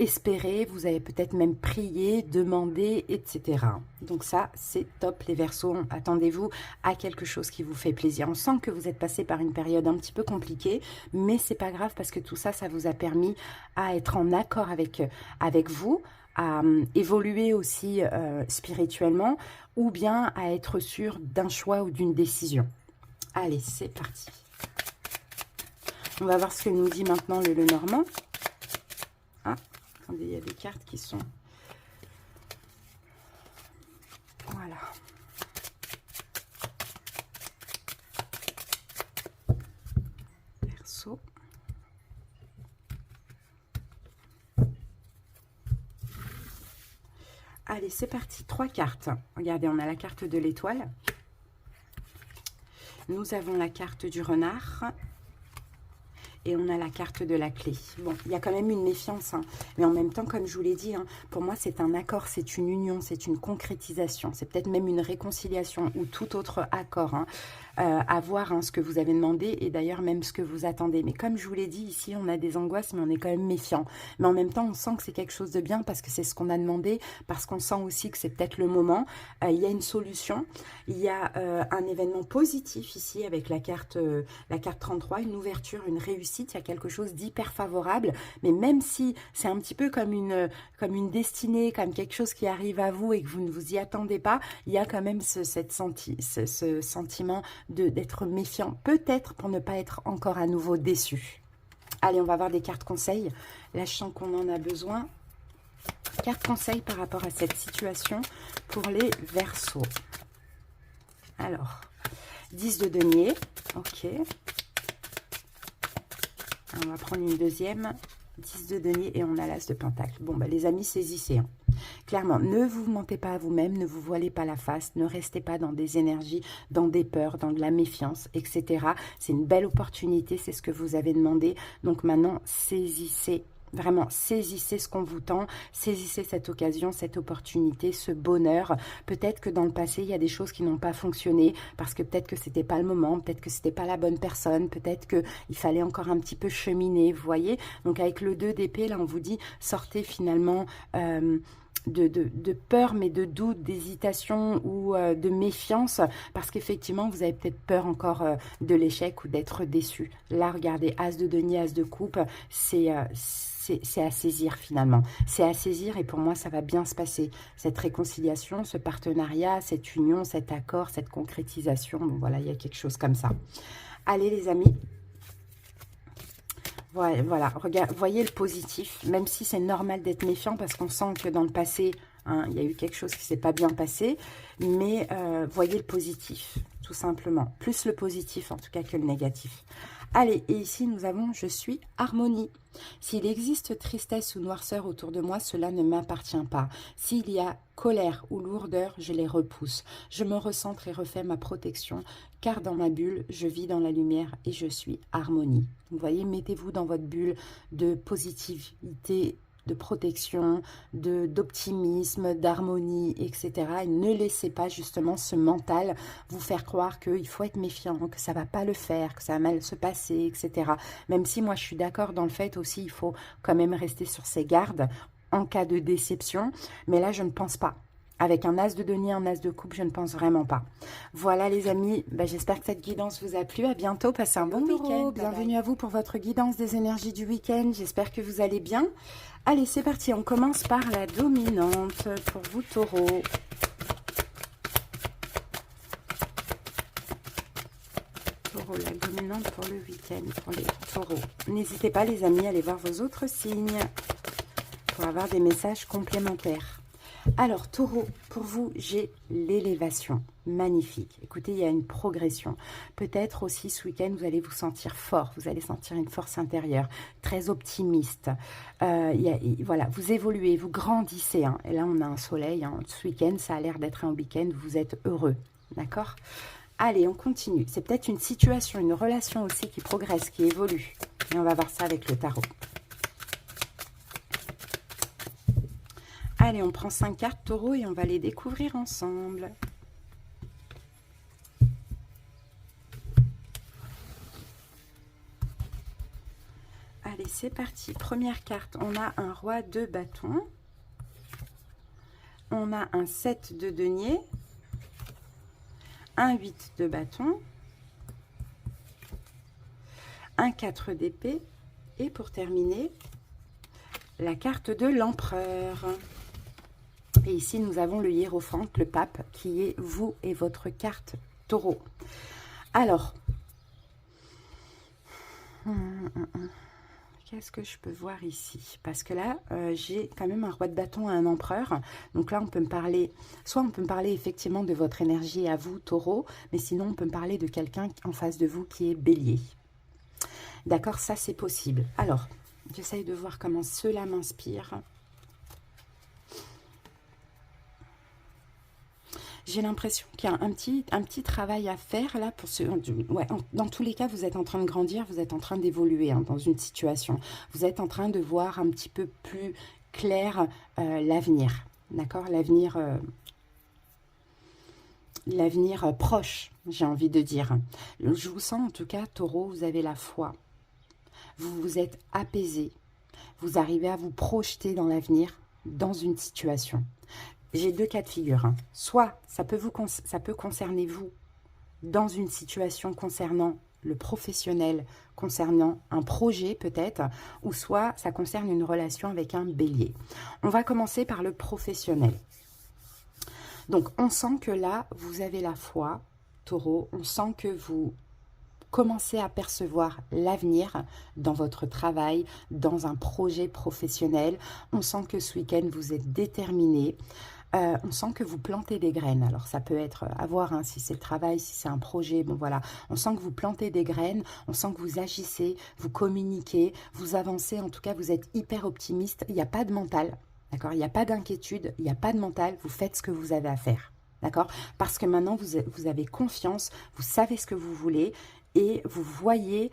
espéré, vous avez peut-être même prié, demandé, etc. Donc ça, c'est top les Verseaux. Attendez-vous à quelque chose qui vous fait plaisir. On sent que vous êtes passé par une période un petit peu compliquée, mais c'est pas grave parce que tout ça, ça vous a permis à être en accord avec vous, à évoluer aussi spirituellement, ou bien à être sûr d'un choix ou d'une décision. Allez, c'est parti. On va voir ce que nous dit maintenant le Lenormand. Ah, attendez, il y a des cartes qui sont... Voilà. Verseau. Allez, c'est parti. 3 cartes. Regardez, on a la carte de l'étoile. Nous avons la carte du renard. Et on a la carte de la clé. Bon, il y a quand même une méfiance, hein. Mais en même temps, comme je vous l'ai dit, hein, pour moi, c'est un accord, c'est une union, c'est une concrétisation. C'est peut-être même une réconciliation ou tout autre accord, hein. À voir, hein, ce que vous avez demandé et d'ailleurs même ce que vous attendez. Mais comme je vous l'ai dit, ici, on a des angoisses, mais on est quand même méfiant. Mais en même temps, on sent que c'est quelque chose de bien parce que c'est ce qu'on a demandé, parce qu'on sent aussi que c'est peut-être le moment. Il y a une solution, il y a un événement positif ici avec la carte 33, une ouverture, une réussite. Il y a quelque chose d'hyper favorable, mais même si c'est un petit peu comme une destinée, comme quelque chose qui arrive à vous et que vous ne vous y attendez pas, il y a quand même ce sentiment d'être méfiant, peut-être pour ne pas être encore à nouveau déçu. Allez, on va voir des cartes conseils. Là, je sens qu'on en a besoin. Cartes conseils par rapport à cette situation pour les Verseaux. Alors, 10 de denier. Ok. On va prendre une deuxième. 10 de denier et on a l'as de pentacle. Bon, bah, les amis, saisissez, hein. Clairement, ne vous mentez pas à vous-même, ne vous voilez pas la face, ne restez pas dans des énergies, dans des peurs, dans de la méfiance, etc. C'est une belle opportunité, c'est ce que vous avez demandé. Donc maintenant, saisissez. Vraiment, saisissez ce qu'on vous tend, saisissez cette occasion, cette opportunité, ce bonheur. Peut-être que dans le passé, il y a des choses qui n'ont pas fonctionné parce que peut-être que c'était pas le moment, peut-être que c'était pas la bonne personne, peut-être qu'il fallait encore un petit peu cheminer, vous voyez. Donc avec le 2 d'épée, là, on vous dit, sortez finalement... de peur, mais de doute, d'hésitation ou de méfiance, parce qu'effectivement, vous avez peut-être peur encore de l'échec ou d'être déçu. Là, regardez, As de denier, As de coupe, c'est à saisir finalement. C'est à saisir et pour moi, ça va bien se passer. Cette réconciliation, ce partenariat, cette union, cet accord, cette concrétisation, donc voilà, il y a quelque chose comme ça. Allez les amis. Voilà, regarde, voyez le positif, même si c'est normal d'être méfiant parce qu'on sent que dans le passé, hein, il y a eu quelque chose qui ne s'est pas bien passé, mais voyez le positif, tout simplement. Plus le positif en tout cas que le négatif. Allez, et ici nous avons « Je suis harmonie ». S'il existe tristesse ou noirceur autour de moi, cela ne m'appartient pas. S'il y a colère ou lourdeur, je les repousse. Je me recentre et refais ma protection, car dans ma bulle, je vis dans la lumière et je suis harmonie. Vous voyez, mettez-vous dans votre bulle de positivité, de protection, d'optimisme, d'harmonie, etc. Et ne laissez pas justement ce mental vous faire croire qu'il faut être méfiant, que ça va pas le faire, que ça va mal se passer, etc. Même si moi je suis d'accord dans le fait aussi, il faut quand même rester sur ses gardes en cas de déception. Mais là, je ne pense pas. Avec un as de denier, un as de coupe, je ne pense vraiment pas. Voilà les amis, j'espère que cette guidance vous a plu. À bientôt, passez un bon week-end. Bienvenue à vous pour votre guidance des énergies du week-end. J'espère que vous allez bien. Allez, c'est parti, on commence par la dominante pour vous taureaux. Taureau, la dominante pour le week-end, pour les taureaux. N'hésitez pas les amis à aller voir vos autres signes pour avoir des messages complémentaires. Alors, taureau, pour vous, j'ai l'élévation. Magnifique. Écoutez, il y a une progression. Peut-être aussi ce week-end, vous allez vous sentir fort. Vous allez sentir une force intérieure, très optimiste. Voilà, vous évoluez, vous grandissez. Hein. Et là, on a un soleil. Hein. Ce week-end, ça a l'air d'être un week-end où vous êtes heureux. D'accord ? Allez, on continue. C'est peut-être une situation, une relation aussi qui progresse, qui évolue. Et on va voir ça avec le tarot. Allez, on prend 5 cartes taureau et on va les découvrir ensemble. Allez, c'est parti. Première carte, on a un roi de bâton. On a un 7 de denier. Un 8 de bâton. Un 4 d'épée. Et pour terminer, la carte de l'empereur. Et ici, nous avons le hiérophante, le pape, qui est vous et votre carte taureau. Alors, qu'est-ce que je peux voir ici? Parce que là, j'ai quand même un roi de bâton et un empereur. Donc là, on peut me parler, soit on peut me parler effectivement de votre énergie à vous, taureau, mais sinon, on peut me parler de quelqu'un en face de vous qui est bélier. D'accord, ça c'est possible. Alors, j'essaye de voir comment cela m'inspire. J'ai l'impression qu'il y a un petit travail à faire là. Pour ce, ouais, dans tous les cas, vous êtes en train de grandir, vous êtes en train d'évoluer dans une situation. Vous êtes en train de voir un petit peu plus clair l'avenir. D'accord, l'avenir proche, j'ai envie de dire. Je vous sens en tout cas, taureau, vous avez la foi. Vous vous êtes apaisé. Vous arrivez à vous projeter dans l'avenir, dans une situation. J'ai deux cas de figure. Soit ça peut concerner vous dans une situation concernant le professionnel, concernant un projet peut-être, ou soit ça concerne une relation avec un bélier. On va commencer par le professionnel. Donc on sent que là, vous avez la foi, taureau, on sent que vous commencez à percevoir l'avenir dans votre travail, dans un projet professionnel. On sent que ce week-end, vous êtes déterminé. On sent que vous plantez des graines. Alors, ça peut être à voir si c'est le travail, si c'est un projet. Bon, voilà. On sent que vous plantez des graines. On sent que vous agissez, vous communiquez, vous avancez. En tout cas, vous êtes hyper optimiste. Il n'y a pas de mental. D'accord? Il n'y a pas d'inquiétude. Il n'y a pas de mental. Vous faites ce que vous avez à faire. D'accord? Parce que maintenant, vous avez confiance. Vous savez ce que vous voulez. Et vous voyez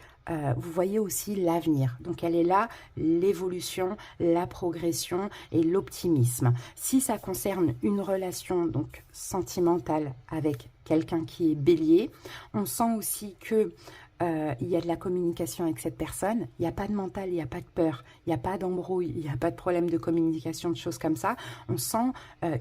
aussi l'avenir. Donc, elle est là, l'évolution, la progression et l'optimisme. Si ça concerne une relation donc sentimentale avec quelqu'un qui est bélier, on sent aussi que il y a de la communication avec cette personne, il n'y a pas de mental, il n'y a pas de peur, il n'y a pas d'embrouille, il n'y a pas de problème de communication, de choses comme ça. On sent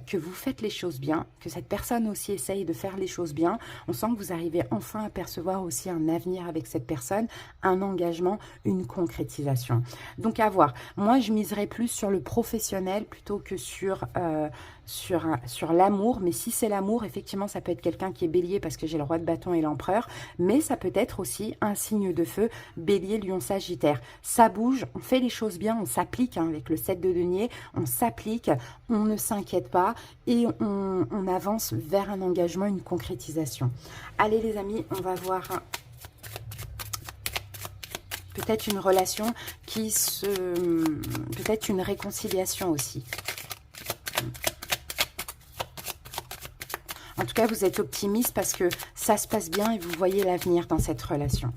que vous faites les choses bien, que cette personne aussi essaye de faire les choses bien. On sent que vous arrivez enfin à percevoir aussi un avenir avec cette personne, un engagement, une concrétisation. Donc à voir. Moi, je miserais plus sur le professionnel plutôt que sur l'amour. Mais si c'est l'amour, effectivement, ça peut être quelqu'un qui est bélier parce que j'ai le roi de bâton et l'empereur. Mais ça peut être aussi un signe de feu, bélier, lion, sagittaire. Ça bouge, on fait les choses bien, on s'applique avec le 7 de denier, on s'applique, on ne s'inquiète pas et on avance vers un engagement, une concrétisation. Allez les amis, on va voir peut-être une relation peut-être une réconciliation aussi. En tout cas, vous êtes optimiste parce que ça se passe bien et vous voyez l'avenir dans cette relation.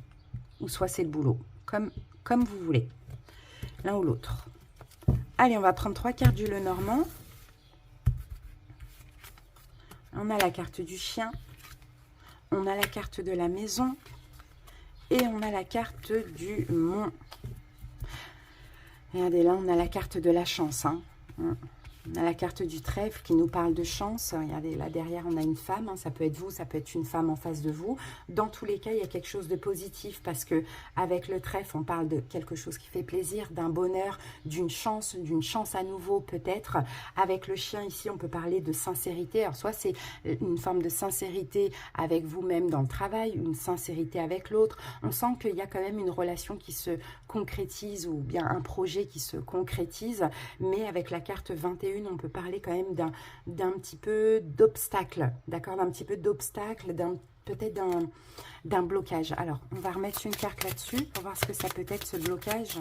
Ou soit c'est le boulot, comme vous voulez, l'un ou l'autre. Allez, on va prendre 3 cartes du Lenormand. On a la carte du chien, on a la carte de la maison et on a la carte du mont. Regardez, là, on a la carte de la chance. On a la carte du trèfle qui nous parle de chance. Regardez, là derrière, on a une femme. Ça peut être vous, ça peut être une femme en face de vous. Dans tous les cas, il y a quelque chose de positif parce que avec le trèfle, on parle de quelque chose qui fait plaisir, d'un bonheur, d'une chance à nouveau peut-être. Avec le chien ici, on peut parler de sincérité. Alors, soit c'est une forme de sincérité avec vous-même dans le travail, une sincérité avec l'autre. On sent qu'il y a quand même une relation qui se concrétise ou bien un projet qui se concrétise. Mais avec la carte 21, on peut parler quand même d'un petit peu d'obstacle, d'accord, d'un petit peu d'obstacle, peut-être d'un blocage. Alors, on va remettre une carte là-dessus pour voir ce que ça peut être, ce blocage.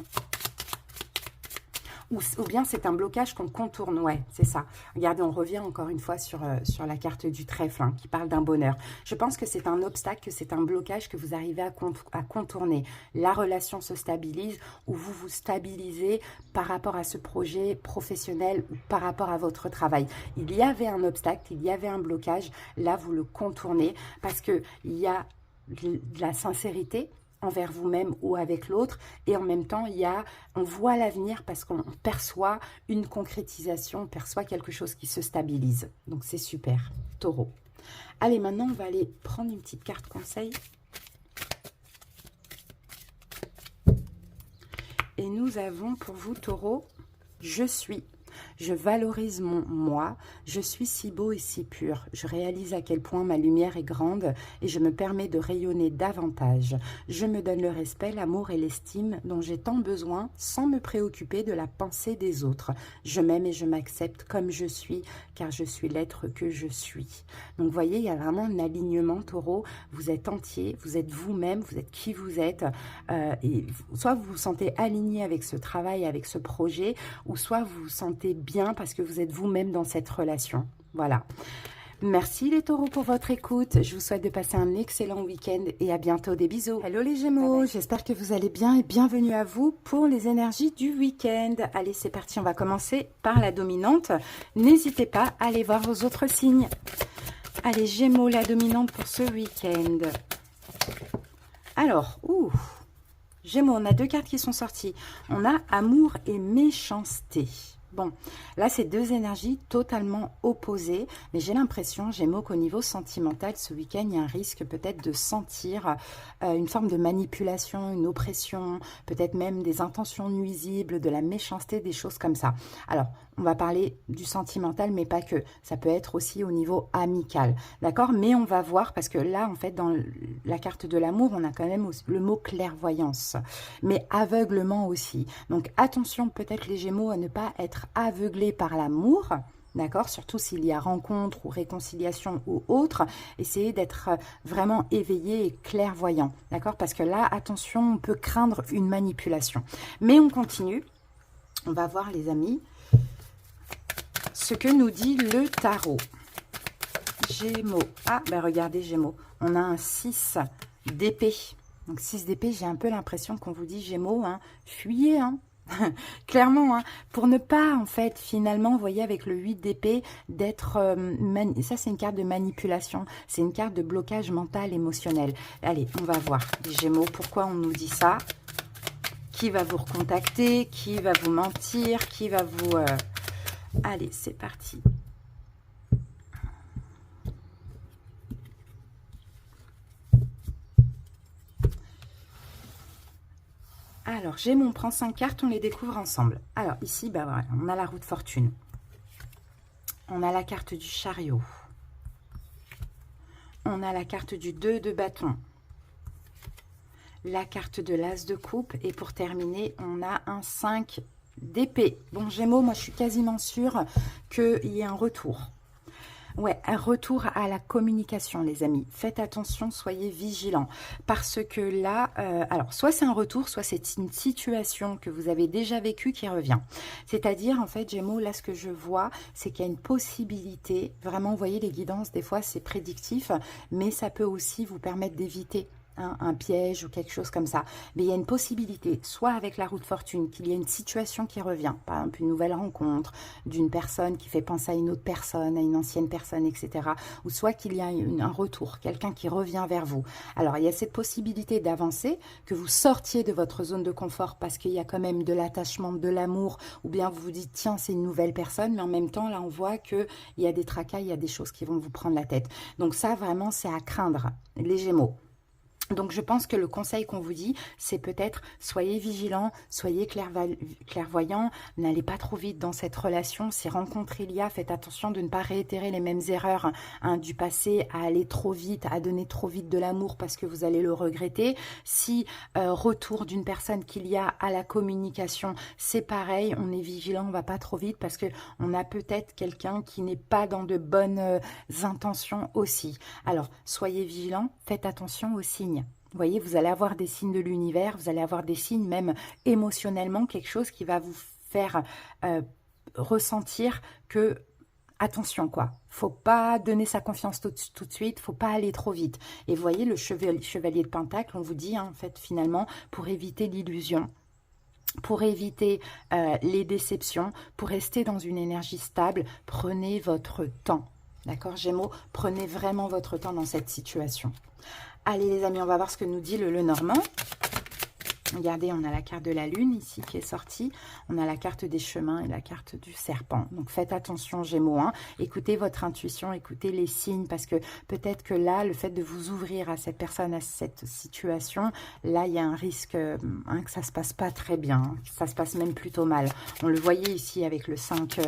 Ou bien c'est un blocage qu'on contourne, ouais, c'est ça. Regardez, on revient encore une fois sur la carte du trèfle qui parle d'un bonheur. Je pense que c'est un obstacle, que c'est un blocage que vous arrivez à contourner. La relation se stabilise ou vous vous stabilisez par rapport à ce projet professionnel ou par rapport à votre travail. Il y avait un obstacle, il y avait un blocage. Là, vous le contournez parce qu'il y a de la sincérité. envers vous-même ou avec l'autre. Et en même temps, on voit l'avenir parce qu'on perçoit une concrétisation, on perçoit quelque chose qui se stabilise. Donc, c'est super. Taureau. Allez, maintenant, on va aller prendre une petite carte conseil. Et nous avons pour vous, Taureau, je suis. Je valorise mon moi, je suis si beau et si pur. Je réalise à quel point ma lumière est grande et je me permets de rayonner davantage. Je me donne le respect, l'amour et l'estime dont j'ai tant besoin sans me préoccuper de la pensée des autres. Je m'aime et je m'accepte comme je suis car je suis l'être que je suis. Donc vous voyez, il y a vraiment un alignement, Taureau. Vous êtes entier, vous êtes vous-même, vous êtes qui vous êtes. Et soit vous vous sentez aligné avec ce travail, avec ce projet, ou soit vous vous sentez bien parce que vous êtes vous-même dans cette relation. Voilà. Merci les taureaux pour votre écoute. Je vous souhaite de passer un excellent week-end et à bientôt. Des bisous. Hello les gémeaux, j'espère que vous allez bien et bienvenue à vous pour les énergies du week-end. Allez, c'est parti, on va commencer par la dominante. N'hésitez pas à aller voir vos autres signes. Allez, gémeaux, la dominante pour ce week-end. Alors, Gémeaux, on a deux cartes qui sont sorties. On a amour et méchanceté. Bon, là, c'est deux énergies totalement opposées, mais j'ai l'impression, Gémeaux, qu'au niveau sentimental, ce week-end, il y a un risque peut-être de sentir une forme de manipulation, une oppression, peut-être même des intentions nuisibles, de la méchanceté, des choses comme ça. Alors, on va parler du sentimental, mais pas que. Ça peut être aussi au niveau amical, d'accord? Mais on va voir, parce que là, en fait, dans la carte de l'amour, on a quand même le mot clairvoyance, mais aveuglement aussi. Donc, attention, peut-être les Gémeaux, à ne pas être aveuglés par l'amour, d'accord? Surtout s'il y a rencontre ou réconciliation ou autre, essayez d'être vraiment éveillé et clairvoyant, d'accord? Parce que là, attention, on peut craindre une manipulation. Mais on continue. On va voir, les amis, ce que nous dit le tarot. Gémeaux. Ah, ben regardez, Gémeaux. On a un 6 d'épée. Donc 6 d'épée, j'ai un peu l'impression qu'on vous dit, Gémeaux, hein, fuyez, hein. Clairement, hein, pour ne pas, en fait, finalement, vous voyez, avec le 8 d'épée, d'être... ça, c'est une carte de manipulation. C'est une carte de blocage mental, émotionnel. Allez, on va voir, les Gémeaux, pourquoi on nous dit ça. Qui va vous recontacter? Qui va vous mentir? Qui va vous... Allez, c'est parti. Alors, Gémeaux, on prend 5 cartes, on les découvre ensemble. Alors, ici, bah, voilà, on a la roue de fortune. On a la carte du chariot. On a la carte du 2 de bâton. La carte de l'as de coupe. Et pour terminer, on a un 5 d'épée. Bon, Gémeaux, moi, je suis quasiment sûre qu'il y ait un retour. Ouais, un retour à la communication, les amis. Faites attention, soyez vigilants. Parce que là, alors, soit c'est un retour, soit c'est une situation que vous avez déjà vécue qui revient. C'est-à-dire, en fait, Gémeaux, là, ce que je vois, c'est qu'il y a une possibilité. Vraiment, vous voyez, les guidances, des fois, c'est prédictif, mais ça peut aussi vous permettre d'éviter un piège ou quelque chose comme ça. Mais il y a une possibilité, soit avec la roue de fortune, qu'il y ait une situation qui revient, par exemple une nouvelle rencontre d'une personne qui fait penser à une autre personne, à une ancienne personne, etc. Ou soit qu'il y a un retour, quelqu'un qui revient vers vous. Alors, il y a cette possibilité d'avancer, que vous sortiez de votre zone de confort parce qu'il y a quand même de l'attachement, de l'amour, ou bien vous vous dites, tiens, c'est une nouvelle personne, mais en même temps, là, on voit qu'il y a des tracas, il y a des choses qui vont vous prendre la tête. Donc ça, vraiment, c'est à craindre, les Gémeaux. Donc, je pense que le conseil qu'on vous dit, c'est peut-être soyez vigilants, soyez clairvoyants, n'allez pas trop vite dans cette relation. Si rencontre il y a, faites attention de ne pas réitérer les mêmes erreurs du passé, à aller trop vite, à donner trop vite de l'amour parce que vous allez le regretter. Si retour d'une personne qu'il y a à la communication, c'est pareil, on est vigilant, on va pas trop vite parce que on a peut-être quelqu'un qui n'est pas dans de bonnes intentions aussi. Alors, soyez vigilants, faites attention aux signes. Vous voyez, vous allez avoir des signes de l'univers, vous allez avoir des signes même émotionnellement, quelque chose qui va vous faire ressentir que, attention quoi, faut pas donner sa confiance tout de suite, faut pas aller trop vite. Et vous voyez, le chevalier de Pentacle, on vous dit en fait finalement, pour éviter l'illusion, pour éviter les déceptions, pour rester dans une énergie stable, prenez votre temps. D'accord, Gémeaux, prenez vraiment votre temps dans cette situation. Allez les amis, on va voir ce que nous dit le Lenormand. Regardez, on a la carte de la lune ici qui est sortie. On a la carte des chemins et la carte du serpent. Donc faites attention Gémeaux, hein. Écoutez votre intuition, écoutez les signes, parce que peut-être que là, le fait de vous ouvrir à cette personne, à cette situation, là, il y a un risque hein, que ça ne se passe pas très bien, hein, que ça se passe même plutôt mal. On le voyait ici avec le 5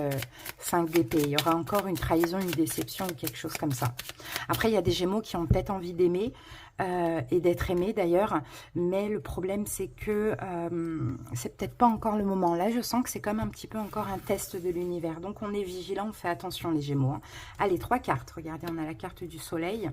d'épée. Il y aura encore une trahison, une déception ou quelque chose comme ça. Après, il y a des Gémeaux qui ont peut-être envie d'aimer, et d'être aimé d'ailleurs, mais le problème c'est que c'est peut-être pas encore le moment. Là je sens que c'est comme un petit peu encore un test de l'univers, donc on est vigilant, on fait attention les Gémeaux, hein. Allez, 3 cartes, regardez, on a la carte du soleil,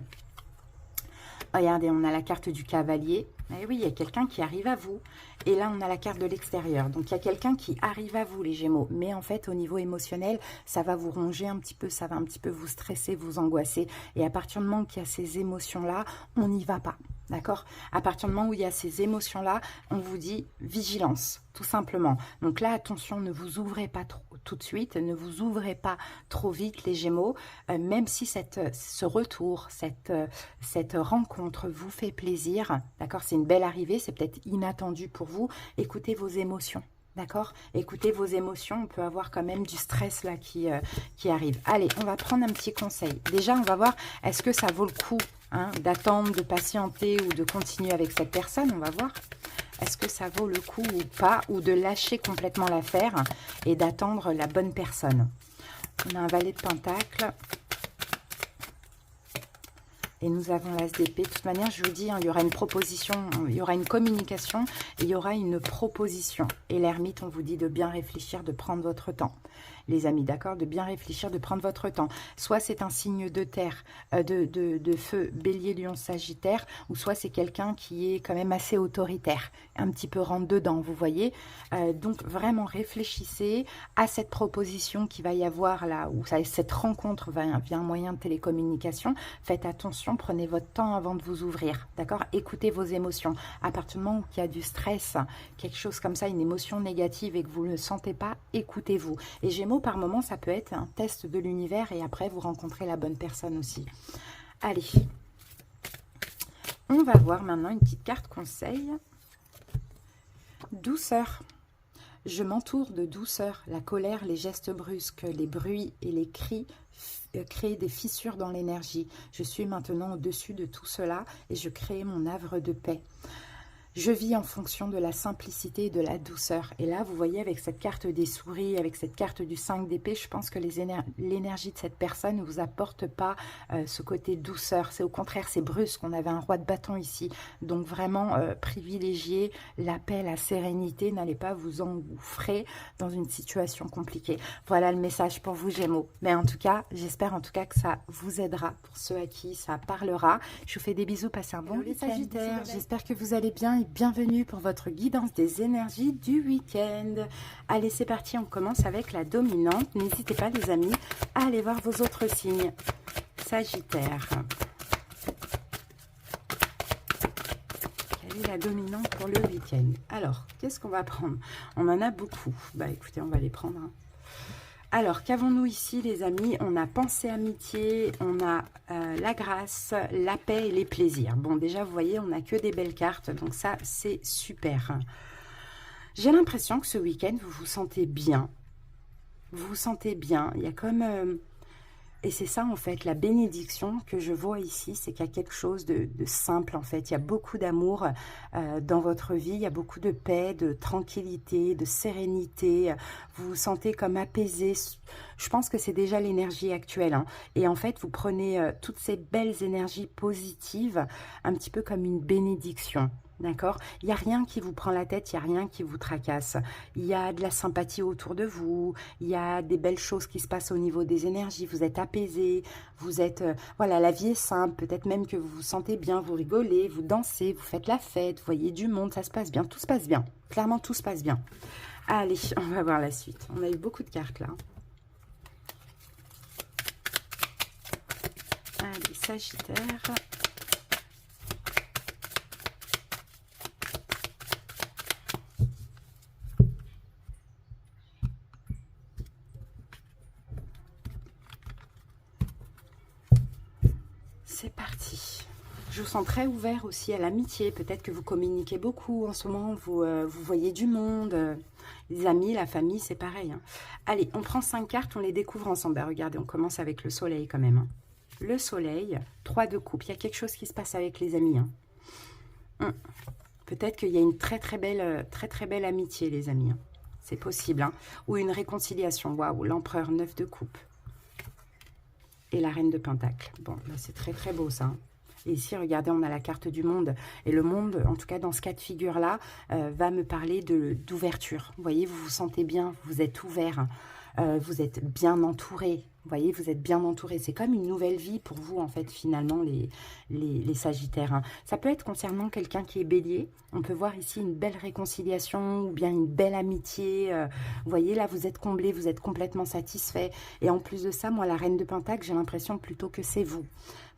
regardez, on a la carte du cavalier. Et oui, il y a quelqu'un qui arrive à vous. Et là, on a la carte de l'extérieur. Donc, il y a quelqu'un qui arrive à vous, les Gémeaux. Mais en fait, au niveau émotionnel, ça va vous ronger un petit peu, ça va un petit peu vous stresser, vous angoisser. Et à partir du moment qu'il y a ces émotions-là, on n'y va pas. D'accord? À partir du moment où il y a ces émotions-là, on vous dit vigilance, tout simplement. Donc là, attention, ne vous ouvrez pas trop tout de suite, ne vous ouvrez pas trop vite, les Gémeaux, même si ce retour, cette rencontre vous fait plaisir, d'accord? C'est une belle arrivée, c'est peut-être inattendu pour vous. Écoutez vos émotions. D'accord? Écoutez vos émotions, on peut avoir quand même du stress là qui arrive. Allez, on va prendre un petit conseil. Déjà, on va voir, est-ce que ça vaut le coup hein, d'attendre, de patienter ou de continuer avec cette personne? On va voir. Est-ce que ça vaut le coup ou pas? Ou de lâcher complètement l'affaire et d'attendre la bonne personne? On a un valet de pentacle. Et nous avons l'as d'épée. De toute manière, je vous dis, hein, il y aura une proposition, il y aura une communication et il y aura une proposition. Et l'ermite, on vous dit de bien réfléchir, de prendre votre temps. Les amis, d'accord? De bien réfléchir, de prendre votre temps. Soit c'est un signe de terre, de feu, bélier, lion, sagittaire, ou soit c'est quelqu'un qui est quand même assez autoritaire, un petit peu rentre dedans, vous voyez. Donc vraiment réfléchissez à cette proposition qui va y avoir là, ou cette rencontre via un moyen de télécommunication. Faites attention, prenez votre temps avant de vous ouvrir, d'accord? Écoutez vos émotions. À partir du moment où il y a du stress, quelque chose comme ça, une émotion négative et que vous ne le sentez pas, écoutez-vous. Et Gémeaux, par moment, ça peut être un test de l'univers et après, vous rencontrez la bonne personne aussi. Allez, on va voir maintenant une petite carte conseil. Douceur. Je m'entoure de douceur. La colère, les gestes brusques, les bruits et les cris créent des fissures dans l'énergie. Je suis maintenant au-dessus de tout cela et je crée mon havre de paix. Je vis en fonction de la simplicité et de la douceur. Et là, vous voyez, avec cette carte des souris, avec cette carte du 5 d'épée, je pense que l'énergie de cette personne ne vous apporte pas ce côté douceur. C'est au contraire, c'est brusque. On avait un roi de bâton ici. Donc vraiment, privilégiez la paix, la sérénité. N'allez pas vous engouffrer dans une situation compliquée. Voilà le message pour vous, Gémeaux. Mais en tout cas, j'espère en tout cas que ça vous aidera pour ceux à qui ça parlera. Je vous fais des bisous, passez un bon week-end. Sagittaire, j'espère que vous allez bien et bienvenue pour votre guidance des énergies du week-end. Allez, c'est parti, on commence avec la dominante. N'hésitez pas, les amis, à aller voir vos autres signes. Sagittaire. Quelle est la dominante pour le week-end? Alors, qu'est-ce qu'on va prendre? On en a beaucoup. Bah écoutez, on va les prendre, hein. Alors, qu'avons-nous ici, les amis? On a pensée amitié, on a la grâce, la paix et les plaisirs. Bon, déjà, vous voyez, on n'a que des belles cartes, donc ça, c'est super. J'ai l'impression que ce week-end, vous vous sentez bien. Vous vous sentez bien. Il y a comme... et c'est ça, en fait, la bénédiction que je vois ici, c'est qu'il y a quelque chose de simple, en fait. Il y a beaucoup d'amour dans votre vie, il y a beaucoup de paix, de tranquillité, de sérénité. Vous vous sentez comme apaisé. Je pense que c'est déjà l'énergie actuelle, hein. Et en fait, vous prenez toutes ces belles énergies positives, un petit peu comme une bénédiction. D'accord? Il n'y a rien qui vous prend la tête, il n'y a rien qui vous tracasse. Il y a de la sympathie autour de vous, il y a des belles choses qui se passent au niveau des énergies, vous êtes apaisé, vous êtes... voilà, la vie est simple, peut-être même que vous vous sentez bien, vous rigolez, vous dansez, vous faites la fête, vous voyez du monde, ça se passe bien, tout se passe bien. Clairement, tout se passe bien. Allez, on va voir la suite. On a eu beaucoup de cartes là. Allez, Sagittaire... C'est parti. Je vous sens très ouvert aussi à l'amitié. Peut-être que vous communiquez beaucoup en ce moment, vous voyez du monde. Les amis, la famille, c'est pareil. Hein. Allez, on prend 5 cartes, on les découvre ensemble. Ben, regardez, on commence avec le soleil quand même. Hein. Le soleil, 3 de coupe. Il y a quelque chose qui se passe avec les amis. Hein. Peut-être qu'il y a une très très belle amitié, les amis. Hein. C'est possible. Hein. Ou une réconciliation. Waouh, l'empereur, 9 de coupe. Et la reine de pentacle. Bon, ben, c'est très très beau ça. Hein. Et ici, regardez, on a la carte du monde. Et le monde, en tout cas dans ce cas de figure-là, va me parler d'ouverture. Vous voyez, vous vous sentez bien, vous êtes ouvert, vous êtes bien entouré. Vous voyez, vous êtes bien entouré. C'est comme une nouvelle vie pour vous, en fait, finalement, les Sagittaires. Hein. Ça peut être concernant quelqu'un qui est bélier. On peut voir ici une belle réconciliation ou bien une belle amitié. Vous voyez, là, vous êtes comblé, vous êtes complètement satisfait. Et en plus de ça, moi, la reine de pentacle, j'ai l'impression plutôt que c'est vous.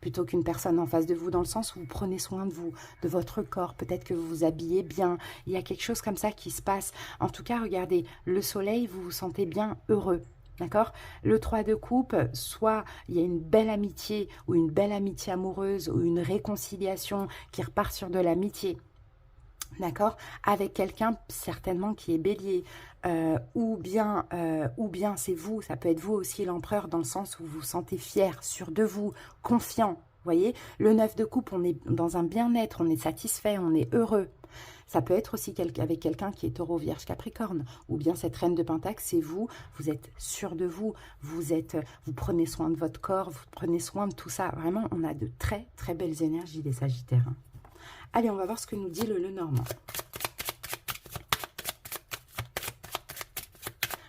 Plutôt qu'une personne en face de vous, dans le sens où vous prenez soin de vous, de votre corps. Peut-être que vous vous habillez bien. Il y a quelque chose comme ça qui se passe. En tout cas, regardez, le soleil, vous vous sentez bien heureux. D'accord? Le 3 de coupe, soit il y a une belle amitié ou une belle amitié amoureuse ou une réconciliation qui repart sur de l'amitié. D'accord? Avec quelqu'un certainement qui est bélier. Ou bien c'est vous, ça peut être vous aussi l'empereur dans le sens où vous vous sentez fier, sûr de vous, confiant. Vous voyez? Le 9 de coupe, on est dans un bien-être, on est satisfait, on est heureux. Ça peut être aussi avec quelqu'un qui est taureau, vierge, capricorne. Ou bien cette reine de pentacle, c'est vous. Vous êtes sûr de vous. Vous prenez soin de votre corps. Vous prenez soin de tout ça. Vraiment, on a de très, très belles énergies, les Sagittaires. Allez, on va voir ce que nous dit le Lenormand.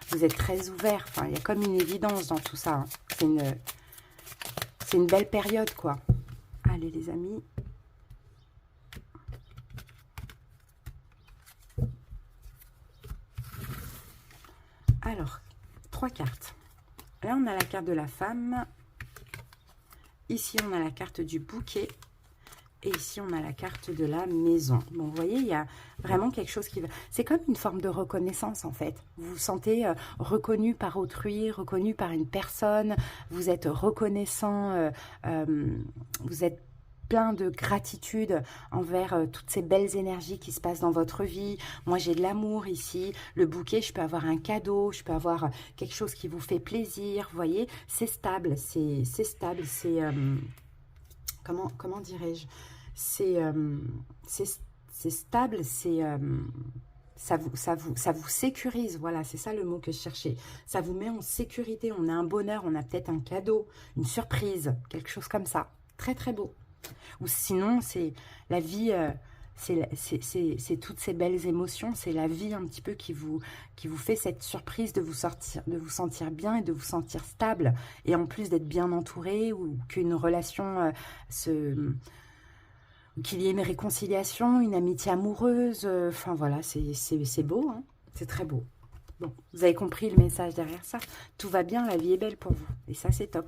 Vous êtes très ouvert. Enfin, il y a comme une évidence dans tout ça. Hein. C'est une belle période, quoi. Allez, les amis. Alors, 3 cartes. Là, on a la carte de la femme. Ici, on a la carte du bouquet. Et ici, on a la carte de la maison. Bon, vous voyez, il y a vraiment quelque chose qui va... C'est comme une forme de reconnaissance, en fait. Vous vous sentez reconnu par autrui, reconnu par une personne. Vous êtes reconnaissant. Vous êtes plein de gratitude envers toutes ces belles énergies qui se passent dans votre vie. Moi, j'ai de l'amour ici. Le bouquet, je peux avoir un cadeau, je peux avoir quelque chose qui vous fait plaisir. Vous voyez, c'est stable, c'est stable, c'est... comment dirais-je? C'est stable, c'est... ça vous sécurise, voilà, c'est ça le mot que je cherchais. Ça vous met en sécurité, on a un bonheur, on a peut-être un cadeau, une surprise, quelque chose comme ça. Très, très beau. Ou sinon, c'est la vie, c'est toutes ces belles émotions, c'est la vie un petit peu qui vous fait cette surprise de vous sentir bien et de vous sentir stable. Et en plus d'être bien entouré ou qu'une relation qu'il y ait une réconciliation, une amitié amoureuse. Enfin voilà, c'est beau, hein, c'est très beau. Bon, vous avez compris le message derrière ça. Tout va bien, la vie est belle pour vous. Et ça, c'est top.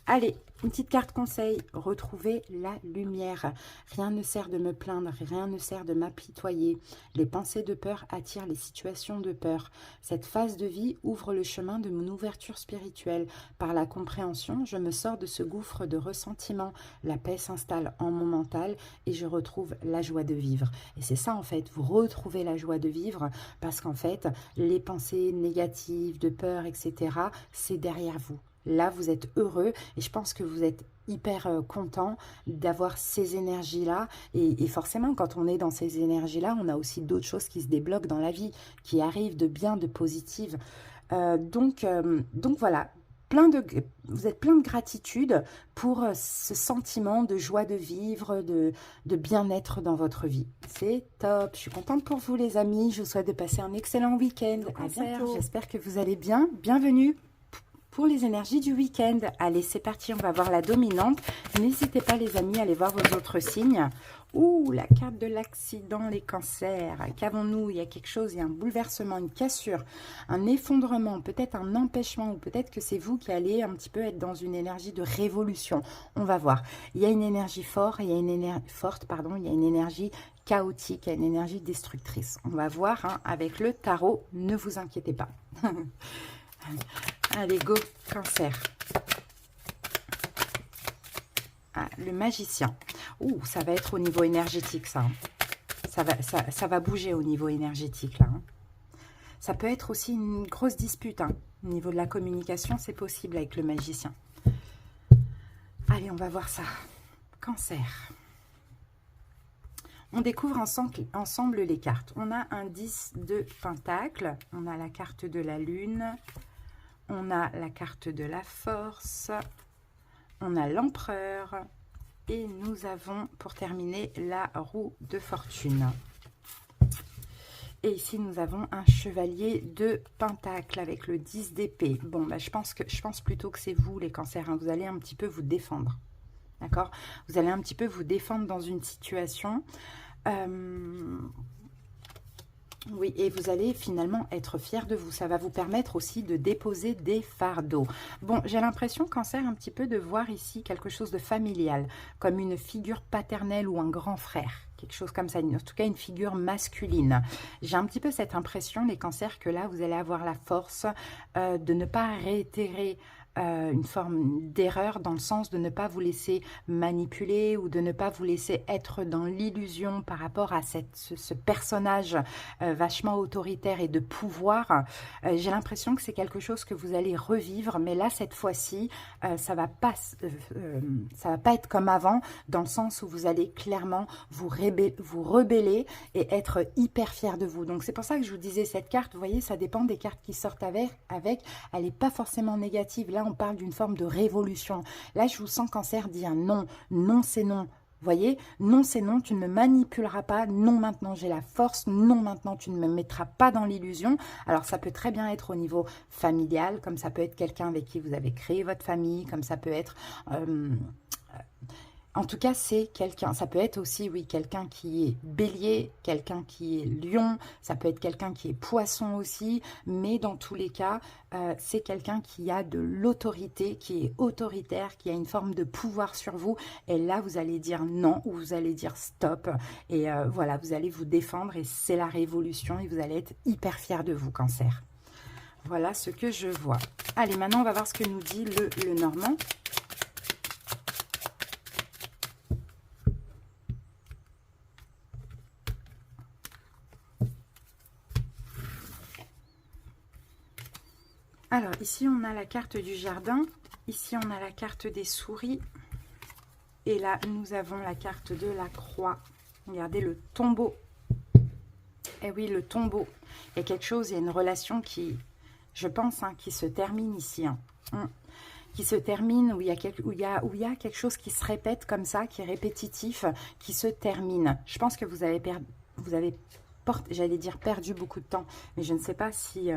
Allez, une petite carte conseil, retrouvez la lumière. Rien ne sert de me plaindre, rien ne sert de m'apitoyer. Les pensées de peur attirent les situations de peur. Cette phase de vie ouvre le chemin de mon ouverture spirituelle. Par la compréhension, je me sors de ce gouffre de ressentiment. La paix s'installe en mon mental et je retrouve la joie de vivre. Et c'est ça en fait, vous retrouvez la joie de vivre parce qu'en fait, les pensées négatives, de peur, etc., c'est derrière vous. Là, vous êtes heureux et je pense que vous êtes hyper content d'avoir ces énergies-là. Et forcément, quand on est dans ces énergies-là, on a aussi d'autres choses qui se débloquent dans la vie, qui arrivent de bien, de positives. Donc voilà, vous êtes plein de gratitude pour ce sentiment de joie de vivre, de bien-être dans votre vie. C'est top. Je suis contente pour vous, les amis. Je vous souhaite de passer un excellent week-end. À bientôt. J'espère que vous allez bien. Bienvenue pour les énergies du week-end. Allez, c'est parti, on va voir la dominante. N'hésitez pas, les amis, à aller voir vos autres signes. Ouh, la carte de l'accident, les cancers. Qu'avons-nous? Il y a quelque chose, il y a un bouleversement, une cassure, un effondrement, peut-être un empêchement, ou peut-être que c'est vous qui allez un petit peu être dans une énergie de révolution. On va voir. Il y a une énergie forte, il y a une énergie chaotique, il y a une énergie destructrice. On va voir hein, avec le tarot, ne vous inquiétez pas. Allez, go, cancer. Ah, le magicien. Ouh, ça va être au niveau énergétique, ça. Ça va bouger au niveau énergétique, là. Ça peut être aussi une grosse dispute, hein. Au niveau de la communication, c'est possible avec le magicien. Allez, on va voir ça. Cancer. On découvre ensemble les cartes. On a un 10 de Pentacle. On a la carte de la Lune. On a la carte de la Force. On a l'Empereur. Et nous avons, pour terminer, la Roue de Fortune. Et ici, nous avons un chevalier de Pentacle avec le 10 d'épée. Bon, bah, je pense plutôt que c'est vous, les cancers, hein. Vous allez un petit peu vous défendre. D'accord? Vous allez un petit peu vous défendre dans une situation. Oui, et vous allez finalement être fier de vous. Ça va vous permettre aussi de déposer des fardeaux. Bon, j'ai l'impression, cancer, un petit peu de voir ici quelque chose de familial, comme une figure paternelle ou un grand frère. Quelque chose comme ça, en tout cas une figure masculine. J'ai un petit peu cette impression, les cancers, que là, vous allez avoir la force de ne pas réitérer une forme d'erreur, dans le sens de ne pas vous laisser manipuler ou de ne pas vous laisser être dans l'illusion par rapport à ce personnage vachement autoritaire et de pouvoir. J'ai l'impression que c'est quelque chose que vous allez revivre, mais là, cette fois-ci, ça va pas être comme avant, dans le sens où vous allez clairement vous rebeller et être hyper fier de vous. Donc, c'est pour ça que je vous disais, cette carte, vous voyez, ça dépend des cartes qui sortent avec elle n'est pas forcément négative. Là, on parle d'une forme de révolution. Là, je vous sens, cancer, dire non. Non, c'est non. Vous voyez, non, c'est non, tu ne me manipuleras pas. Non, maintenant, j'ai la force. Non, maintenant, tu ne me mettras pas dans l'illusion. Alors, ça peut très bien être au niveau familial, comme ça peut être quelqu'un avec qui vous avez créé votre famille, comme ça peut être... en tout cas, c'est quelqu'un, ça peut être aussi, oui, quelqu'un qui est bélier, quelqu'un qui est lion, ça peut être quelqu'un qui est poisson aussi, mais dans tous les cas, c'est quelqu'un qui a de l'autorité, qui est autoritaire, qui a une forme de pouvoir sur vous, et là, vous allez dire non, ou vous allez dire stop, et voilà, vous allez vous défendre, et c'est la révolution, et vous allez être hyper fier de vous, cancer. Voilà ce que je vois. Allez, maintenant, on va voir ce que nous dit le Normand. Alors, ici, on a la carte du jardin. Ici, on a la carte des souris. Et là, nous avons la carte de la croix. Regardez le tombeau. Eh oui, le tombeau. Il y a quelque chose, il y a une relation qui, je pense, hein, qui se termine ici. Hein. Qui se termine, où il y a quelque chose qui se répète comme ça, qui est répétitif, qui se termine. Je pense que vous avez j'allais dire perdu beaucoup de temps, mais je ne sais pas si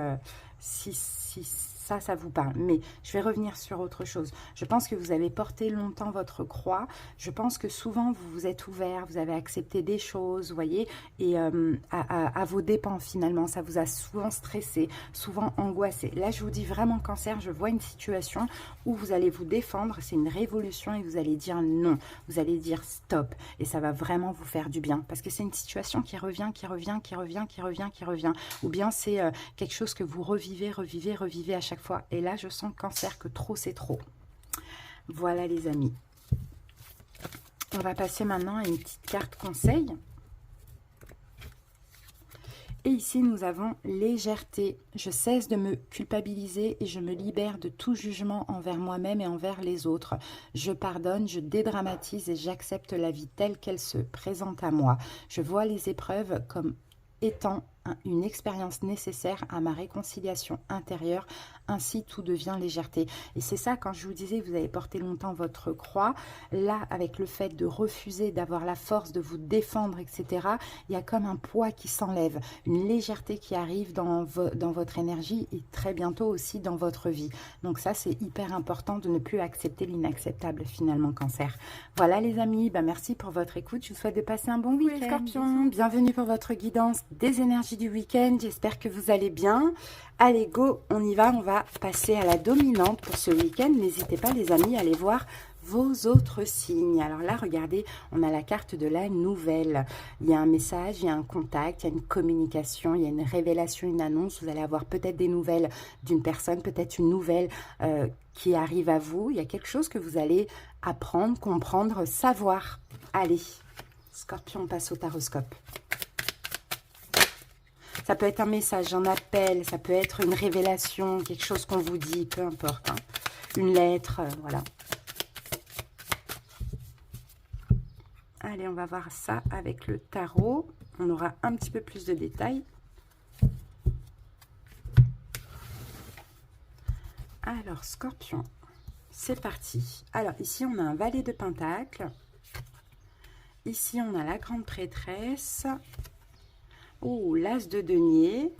ça vous parle. Mais je vais revenir sur autre chose. Je pense que vous avez porté longtemps votre croix. Je pense que souvent, vous vous êtes ouvert, vous avez accepté des choses, vous voyez, et à vos dépens, finalement. Ça vous a souvent stressé, souvent angoissé. Là, je vous dis vraiment, cancer, je vois une situation où vous allez vous défendre. C'est une révolution et vous allez dire non. Vous allez dire stop. Et ça va vraiment vous faire du bien. Parce que c'est une situation qui revient, qui revient, qui revient, qui revient, qui revient. Ou bien c'est quelque chose que vous revivez à chaque fois. Et là, je sens, cancer, que trop, c'est trop. Voilà, les amis. On va passer maintenant à une petite carte conseil. Et ici, nous avons légèreté. Je cesse de me culpabiliser et je me libère de tout jugement envers moi-même et envers les autres. Je pardonne, je dédramatise et j'accepte la vie telle qu'elle se présente à moi. Je vois les épreuves comme étant une expérience nécessaire à ma réconciliation intérieure, ainsi tout devient légèreté. Et c'est ça, quand je vous disais, vous avez porté longtemps votre croix, là, avec le fait de refuser, d'avoir la force de vous défendre, etc., il y a comme un poids qui s'enlève, une légèreté qui arrive dans votre énergie et très bientôt aussi dans votre vie. Donc ça, c'est hyper important de ne plus accepter l'inacceptable, finalement, cancer. Voilà, les amis, merci pour votre écoute. Je vous souhaite de passer un bon week-end. Oui, Scorpion, bienvenue pour votre guidance des énergies du week-end. J'espère que vous allez bien. Allez, go, on y va. On va passer à la dominante pour ce week-end. N'hésitez pas, les amis, à aller voir vos autres signes. Alors là, regardez, on a la carte de la nouvelle. Il y a un message, il y a un contact, il y a une communication, il y a une révélation, une annonce. Vous allez avoir peut-être des nouvelles d'une personne, peut-être une nouvelle qui arrive à vous. Il y a quelque chose que vous allez apprendre, comprendre, savoir. Allez, Scorpion, on passe au taroscope. Ça peut être un message, un appel, ça peut être une révélation, quelque chose qu'on vous dit, peu importe. Hein. Une lettre, voilà. Allez, on va voir ça avec le tarot. On aura un petit peu plus de détails. Alors, Scorpion, c'est parti. Alors, ici, on a un valet de pentacle. Ici, on a la grande prêtresse. Oh, l'as de denier.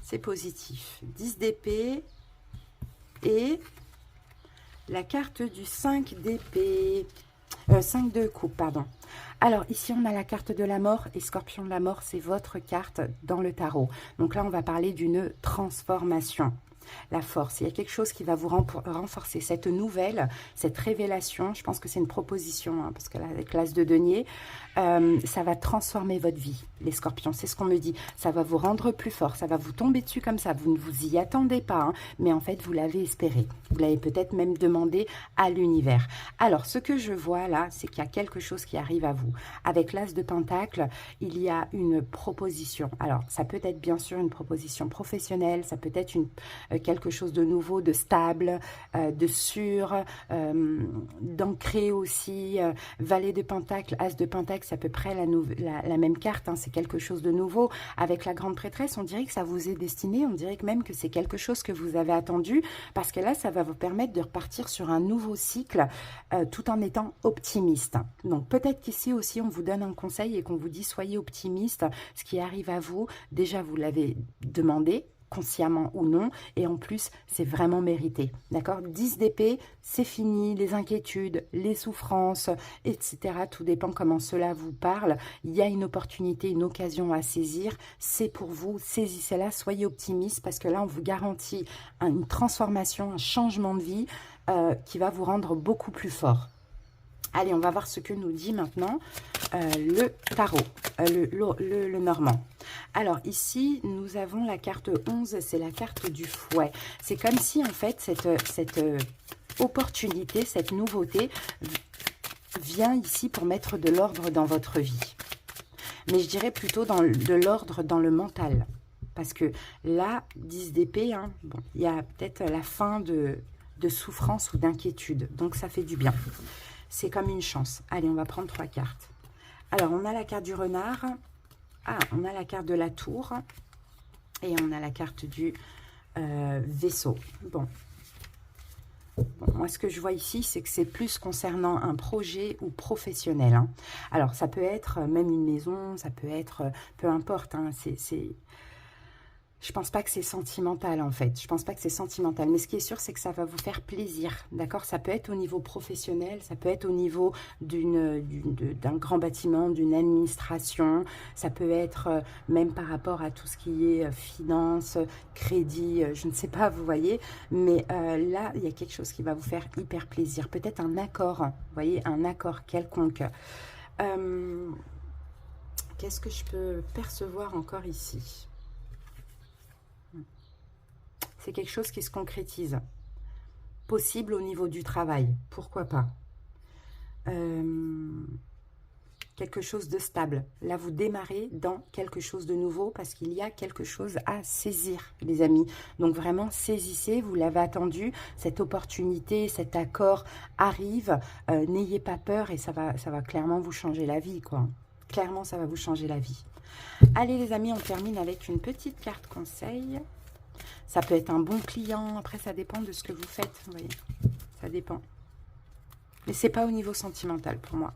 C'est positif. 10 d'épée. Et la carte du 5 d'épée. 5 de coupe, pardon. Alors, ici, on a la carte de la mort. Et Scorpion, la mort, c'est votre carte dans le tarot. Donc là, on va parler d'une transformation. La force, il y a quelque chose qui va vous renforcer. Cette nouvelle, cette révélation, je pense que c'est une proposition, hein, parce que là, avec l'as de denier, ça va transformer votre vie, les scorpions. C'est ce qu'on me dit. Ça va vous rendre plus fort, ça va vous tomber dessus comme ça. Vous ne vous y attendez pas, hein, mais en fait, vous l'avez espéré. Vous l'avez peut-être même demandé à l'univers. Alors, ce que je vois là, c'est qu'il y a quelque chose qui arrive à vous. Avec l'as de pentacle, il y a une proposition. Alors, ça peut être bien sûr une proposition professionnelle, ça peut être quelque chose de nouveau, de stable, de sûr, d'ancré aussi. Valet de pentacle, as de pentacle, c'est à peu près la même carte, hein, c'est quelque chose de nouveau. Avec la grande prêtresse, on dirait que ça vous est destiné, on dirait que même que c'est quelque chose que vous avez attendu, parce que là, ça va vous permettre de repartir sur un nouveau cycle, tout en étant optimiste. Donc peut-être qu'ici aussi, on vous donne un conseil et qu'on vous dit, soyez optimiste, ce qui arrive à vous, déjà vous l'avez demandé, consciemment ou non, et en plus, c'est vraiment mérité, d'accord? 10 d'épée, c'est fini, les inquiétudes, les souffrances, etc. Tout dépend comment cela vous parle. Il y a une opportunité, une occasion à saisir, c'est pour vous, saisissez-la, soyez optimiste, parce que là, on vous garantit une transformation, un changement de vie qui va vous rendre beaucoup plus fort. Allez, on va voir ce que nous dit maintenant le tarot, le normand. Alors ici, nous avons la carte 11, c'est la carte du fouet. C'est comme si en fait cette opportunité, cette nouveauté vient ici pour mettre de l'ordre dans votre vie. Mais je dirais plutôt de l'ordre dans le mental. Parce que là, 10 d'épée, hein, bon, il y a peut-être la fin de souffrance ou d'inquiétude. Donc ça fait du bien. C'est comme une chance. Allez, on va prendre 3 cartes. Alors, on a la carte du renard. Ah, on a la carte de la tour. Et on a la carte du vaisseau. Bon, moi, ce que je vois ici, c'est que c'est plus concernant un projet ou professionnel. Hein. Alors, ça peut être même une maison, ça peut être... peu importe, hein, je pense pas que c'est sentimental, en fait. Je pense pas que c'est sentimental. Mais ce qui est sûr, c'est que ça va vous faire plaisir. D'accord? Ça peut être au niveau professionnel, ça peut être au niveau d'un grand bâtiment, d'une administration. Ça peut être même par rapport à tout ce qui est finance, crédit, je ne sais pas, vous voyez. Mais là, il y a quelque chose qui va vous faire hyper plaisir. Peut-être un accord, vous voyez, un accord quelconque. Qu'est-ce que je peux percevoir encore ici ? C'est quelque chose qui se concrétise. Possible au niveau du travail, pourquoi pas. Quelque chose de stable. Là, vous démarrez dans quelque chose de nouveau parce qu'il y a quelque chose à saisir, les amis. Donc vraiment, saisissez, vous l'avez attendu. Cette opportunité, cet accord arrive. N'ayez pas peur et ça va clairement vous changer la vie, quoi. Clairement, ça va vous changer la vie. Allez, les amis, on termine avec une petite carte conseil. Ça peut être un bon client. Après, ça dépend de ce que vous faites. Vous voyez, ça dépend. Mais ce n'est pas au niveau sentimental pour moi.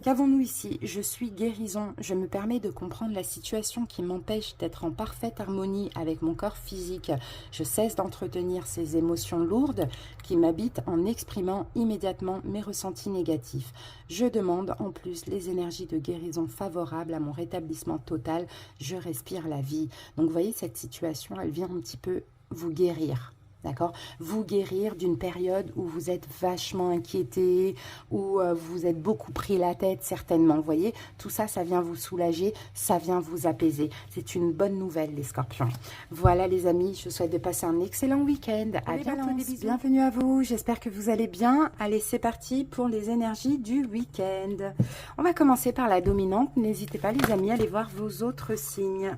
Qu'avons-nous ici? Je suis guérison. Je me permets de comprendre la situation qui m'empêche d'être en parfaite harmonie avec mon corps physique. Je cesse d'entretenir ces émotions lourdes qui m'habitent en exprimant immédiatement mes ressentis négatifs. Je demande en plus les énergies de guérison favorables à mon rétablissement total. Je respire la vie. Donc vous voyez, cette situation, elle vient un petit peu vous guérir. D'accord? Vous guérir d'une période où vous êtes vachement inquiété, où vous êtes beaucoup pris la tête, certainement. Vous voyez, tout ça, ça vient vous soulager, ça vient vous apaiser. C'est une bonne nouvelle, les scorpions. Voilà, les amis, je vous souhaite de passer un excellent week-end. À bientôt, des bisous. Bienvenue à vous, j'espère que vous allez bien. Allez, c'est parti pour les énergies du week-end. On va commencer par la dominante. N'hésitez pas, les amis, à aller voir vos autres signes.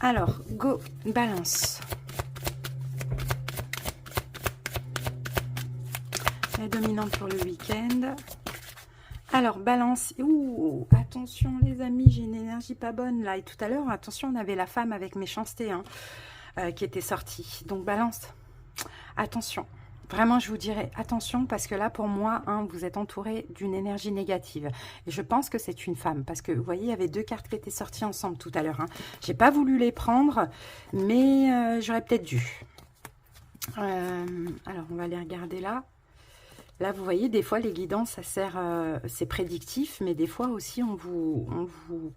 Alors, go, balance. La dominante pour le week-end. Alors, balance. Ouh, attention les amis, j'ai une énergie pas bonne là. Et tout à l'heure, attention, on avait la femme avec méchanceté hein, qui était sortie. Donc, balance. Attention. Vraiment, je vous dirais attention parce que là, pour moi, hein, vous êtes entouré d'une énergie négative. Et je pense que c'est une femme parce que, vous voyez, il y avait deux cartes qui étaient sorties ensemble tout à l'heure. Hein. J'ai pas voulu les prendre, mais j'aurais peut-être dû. Alors, on va les regarder là. Là, vous voyez, des fois, les guidances, ça sert, c'est prédictif, mais des fois aussi, on vous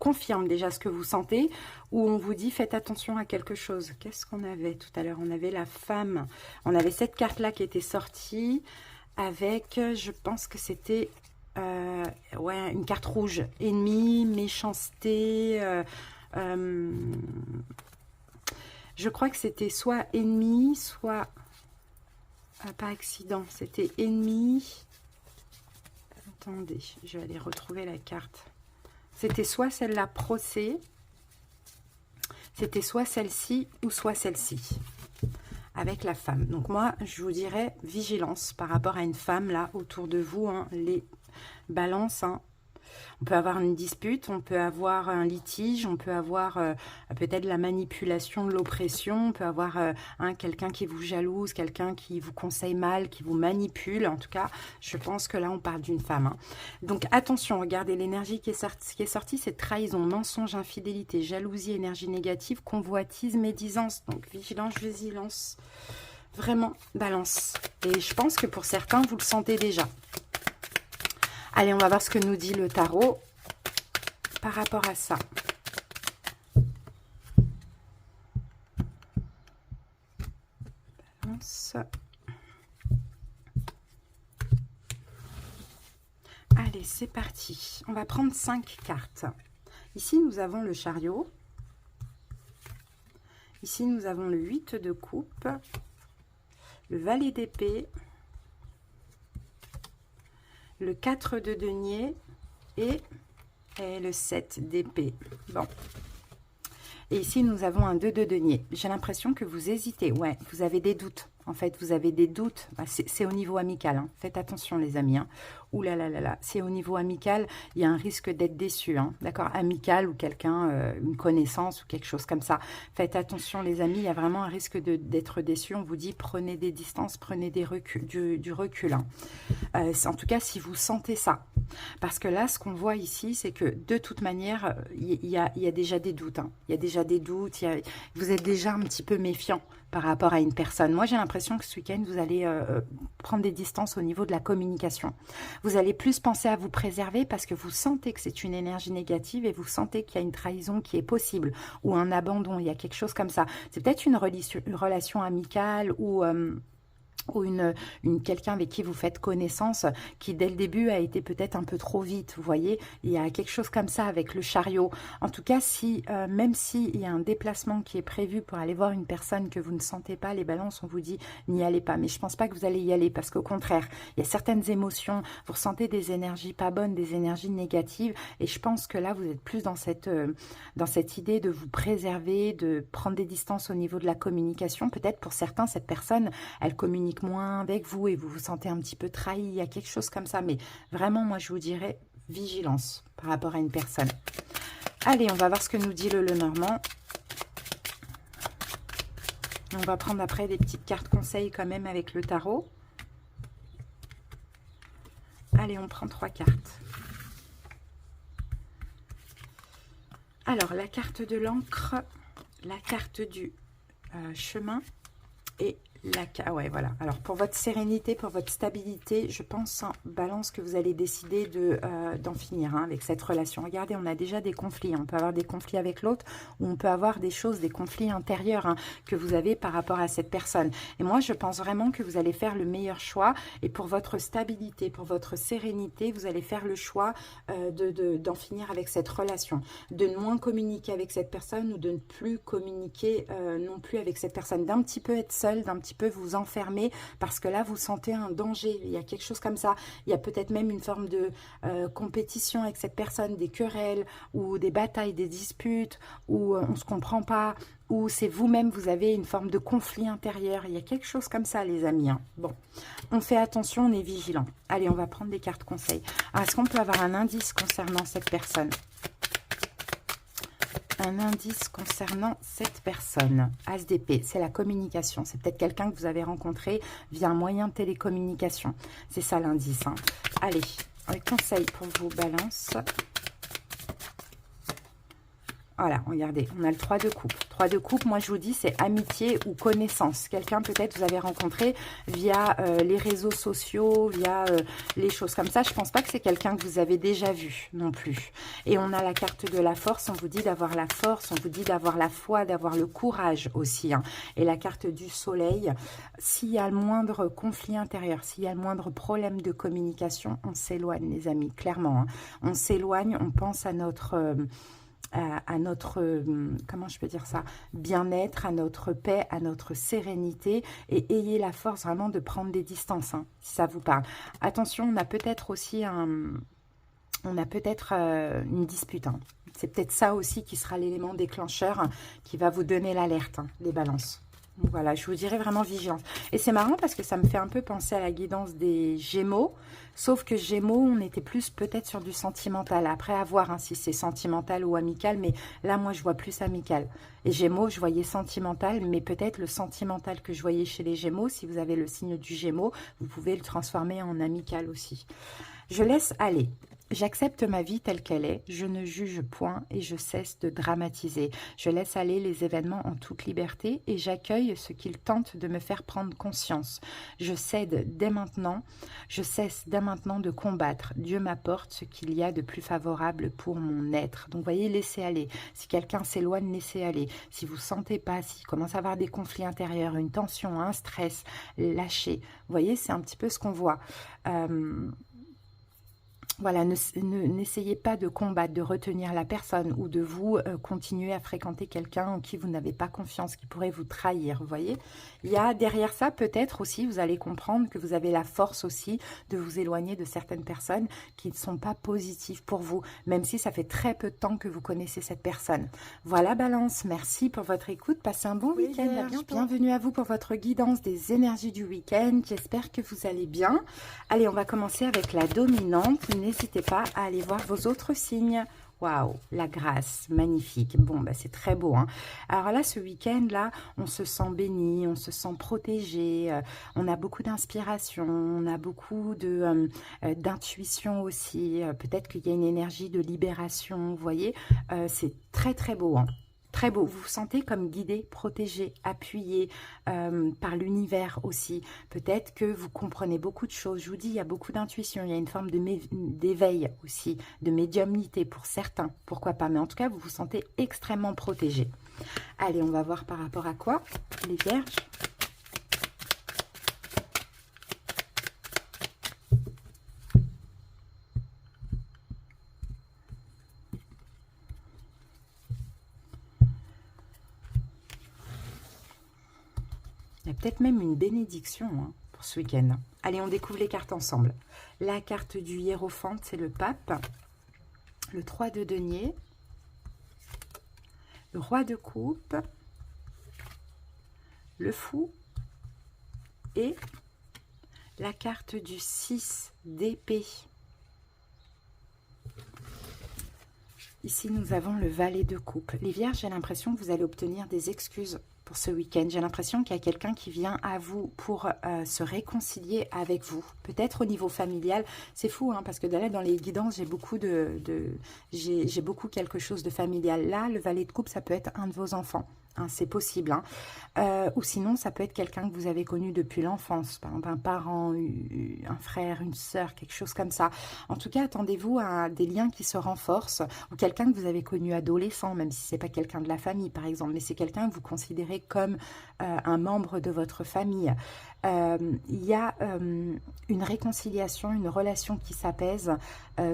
confirme déjà ce que vous sentez, ou on vous dit, faites attention à quelque chose. Qu'est-ce qu'on avait tout à l'heure? On avait la femme, on avait cette carte-là qui était sortie, avec, je pense que c'était, ouais, une carte rouge, ennemi, méchanceté, je crois que c'était soit ennemi, soit... pas accident, c'était ennemi. Attendez, je vais aller retrouver la carte. C'était soit celle-là, procès. C'était soit celle-ci ou soit celle-ci. Avec la femme. Donc moi, je vous dirais vigilance par rapport à une femme là autour de vous. Hein, les balances. Hein. On peut avoir une dispute, on peut avoir un litige, on peut avoir peut-être la manipulation, de l'oppression, on peut avoir quelqu'un qui vous jalouse, quelqu'un qui vous conseille mal, qui vous manipule. En tout cas, je pense que là, on parle d'une femme. Hein. Donc, attention, regardez l'énergie qui est sortie, c'est trahison, mensonge, infidélité, jalousie, énergie négative, convoitise, médisance. Donc, vigilance, vigilance. Vraiment, balance. Et je pense que pour certains, vous le sentez déjà. Allez, on va voir ce que nous dit le tarot par rapport à ça. Balance. Allez, c'est parti. On va prendre 5 cartes. Ici, nous avons le chariot. Ici, nous avons le 8 de coupe. Le valet d'épée. Le 4 de denier et le 7 d'épée. Bon. Et ici, nous avons un 2 de denier. J'ai l'impression que vous hésitez. Ouais, vous avez des doutes. En fait, vous avez des doutes. C'est au niveau amical. Hein. Faites attention, les amis. Hein. Ouh là là là là. C'est au niveau amical. Il y a un risque d'être déçu. Hein. D'accord? Amical ou quelqu'un, une connaissance ou quelque chose comme ça. Faites attention, les amis. Il y a vraiment un risque d'être déçu. On vous dit, prenez des distances, prenez du recul. Hein. En tout cas, si vous sentez ça. Parce que là, ce qu'on voit ici, c'est que de toute manière, il y a déjà des doutes. Hein. Il y a déjà des doutes. Vous êtes déjà un petit peu méfiant par rapport à une personne. Moi, j'ai l'impression que ce week-end, vous allez prendre des distances au niveau de la communication. Vous allez plus penser à vous préserver parce que vous sentez que c'est une énergie négative et vous sentez qu'il y a une trahison qui est possible ou un abandon. Il y a quelque chose comme ça. C'est peut-être une relation amicale ou quelqu'un avec qui vous faites connaissance qui dès le début a été peut-être un peu trop vite, vous voyez, il y a quelque chose comme ça avec le chariot. En tout cas, même s'il y a un déplacement qui est prévu pour aller voir une personne que vous ne sentez pas, les balances, on vous dit n'y allez pas, mais je pense pas que vous allez y aller parce qu'au contraire, il y a certaines émotions, vous ressentez des énergies pas bonnes, des énergies négatives et je pense que là, vous êtes plus dans cette idée de vous préserver, de prendre des distances au niveau de la communication. Peut-être pour certains, cette personne, elle communique moins avec vous et vous vous sentez un petit peu trahi, il y a quelque chose comme ça, mais vraiment moi je vous dirais vigilance par rapport à une personne. Allez, on va voir ce que nous dit le Lenormand. On va prendre après des petites cartes conseils quand même avec le tarot. Allez, on prend 3 cartes. Alors, la carte de l'encre, la carte du chemin et Ah ouais, voilà. Alors, pour votre sérénité, pour votre stabilité, je pense, en Balance, que vous allez décider d'en finir hein, avec cette relation. Regardez, on a déjà des conflits. On peut avoir des conflits avec l'autre ou on peut avoir des choses, des conflits intérieurs hein, que vous avez par rapport à cette personne. Et moi, je pense vraiment que vous allez faire le meilleur choix. Et pour votre stabilité, pour votre sérénité, vous allez faire le choix d'en finir avec cette relation. De ne moins communiquer avec cette personne ou de ne plus communiquer non plus avec cette personne. D'un petit peu être seul, d'un petit peu vous enfermer parce que là vous sentez un danger, il y a quelque chose comme ça, il y a peut-être même une forme de compétition avec cette personne, des querelles ou des batailles, des disputes où on se comprend pas, ou c'est vous-même, vous avez une forme de conflit intérieur, il y a quelque chose comme ça les amis hein. Bon, on fait attention, on est vigilant. Allez, on va prendre des cartes conseils. Est-ce qu'on peut avoir un indice concernant cette personne? Un indice concernant cette personne. As d'épée, c'est la communication. C'est peut-être quelqu'un que vous avez rencontré via un moyen de télécommunication. C'est ça l'indice. Hein. Allez, un conseil pour vous, Balance. Voilà, regardez, on a le 3 de coupe. 3 de coupe, moi je vous dis, c'est amitié ou connaissance. Quelqu'un peut-être vous avez rencontré via les réseaux sociaux, via les choses comme ça. Je ne pense pas que c'est quelqu'un que vous avez déjà vu non plus. Et on a la carte de la force, on vous dit d'avoir la force, on vous dit d'avoir la foi, d'avoir le courage aussi. Hein. Et la carte du soleil, s'il y a le moindre conflit intérieur, s'il y a le moindre problème de communication, on s'éloigne les amis, clairement. Hein. On s'éloigne, on pense à notre... à notre, comment je peux dire ça, bien-être, à notre paix, à notre sérénité, et ayez la force vraiment de prendre des distances, hein, si ça vous parle. Attention, on a peut-être aussi une dispute, hein. C'est peut-être ça aussi qui sera l'élément déclencheur hein, qui va vous donner l'alerte, hein, les balances. Voilà, je vous dirais vraiment vigilance. Et c'est marrant parce que ça me fait un peu penser à la guidance des Gémeaux. Sauf que Gémeaux, on était plus peut-être sur du sentimental. Après, à voir hein, si c'est sentimental ou amical. Mais là, moi, je vois plus amical. Et Gémeaux, je voyais sentimental. Mais peut-être le sentimental que je voyais chez les Gémeaux, si vous avez le signe du Gémeaux, vous pouvez le transformer en amical aussi. Je laisse aller. J'accepte ma vie telle qu'elle est, je ne juge point et je cesse de dramatiser. Je laisse aller les événements en toute liberté et j'accueille ce qu'ils tentent de me faire prendre conscience. Je cède dès maintenant, je cesse dès maintenant de combattre. Dieu m'apporte ce qu'il y a de plus favorable pour mon être. Donc, vous voyez, laissez aller. Si quelqu'un s'éloigne, laissez aller. Si vous ne sentez pas, s'il commence à avoir des conflits intérieurs, une tension, un stress, lâchez. Vous voyez, c'est un petit peu ce qu'on voit. Voilà, n'essayez pas de combattre, de retenir la personne ou de vous continuer à fréquenter quelqu'un en qui vous n'avez pas confiance, qui pourrait vous trahir, vous voyez. Il y a derrière ça peut-être aussi, vous allez comprendre que vous avez la force aussi de vous éloigner de certaines personnes qui ne sont pas positives pour vous, même si ça fait très peu de temps que vous connaissez cette personne. Voilà Balance, merci pour votre écoute, passez un bon week-end, à bientôt. Bienvenue à vous pour votre guidance des énergies du week-end, j'espère que vous allez bien. Allez, on va commencer avec la dominante. N'hésitez pas à aller voir vos autres signes. Waouh, la grâce, magnifique. Bon, bah, c'est très beau. Hein. Alors là, ce week-end-là, on se sent béni, on se sent protégé. On a beaucoup d'inspiration, on a beaucoup d'intuition aussi. Peut-être qu'il y a une énergie de libération, vous voyez. C'est très, très beau. Hein. Très beau, vous vous sentez comme guidé, protégé, appuyé par l'univers aussi. Peut-être que vous comprenez beaucoup de choses. Je vous dis, il y a beaucoup d'intuition, il y a une forme d'éveil aussi, de médiumnité pour certains, pourquoi pas. Mais en tout cas, vous vous sentez extrêmement protégé. Allez, on va voir par rapport à quoi, les vierges. Il y a peut-être même une bénédiction hein, pour ce week-end. Allez, on découvre les cartes ensemble. La carte du hiérophante, c'est le pape. Le 3 de denier. Le roi de coupe. Le fou. Et la carte du 6 d'épée. Ici, nous avons le valet de coupe. Les vierges, j'ai l'impression que vous allez obtenir des excuses pour ce week-end. J'ai l'impression qu'il y a quelqu'un qui vient à vous pour se réconcilier avec vous. Peut-être au niveau familial. C'est fou, hein, parce que là, dans les guidances, j'ai beaucoup j'ai beaucoup quelque chose de familial. Là, le valet de coupe, ça peut être un de vos enfants. hein, c'est possible. Hein. Ou sinon, ça peut être quelqu'un que vous avez connu depuis l'enfance, par exemple un parent, un frère, une sœur, quelque chose comme ça. En tout cas, attendez-vous à des liens qui se renforcent, ou quelqu'un que vous avez connu adolescent, même si c'est pas quelqu'un de la famille, par exemple, mais c'est quelqu'un que vous considérez comme un membre de votre famille. Il y a une réconciliation, une relation qui s'apaise,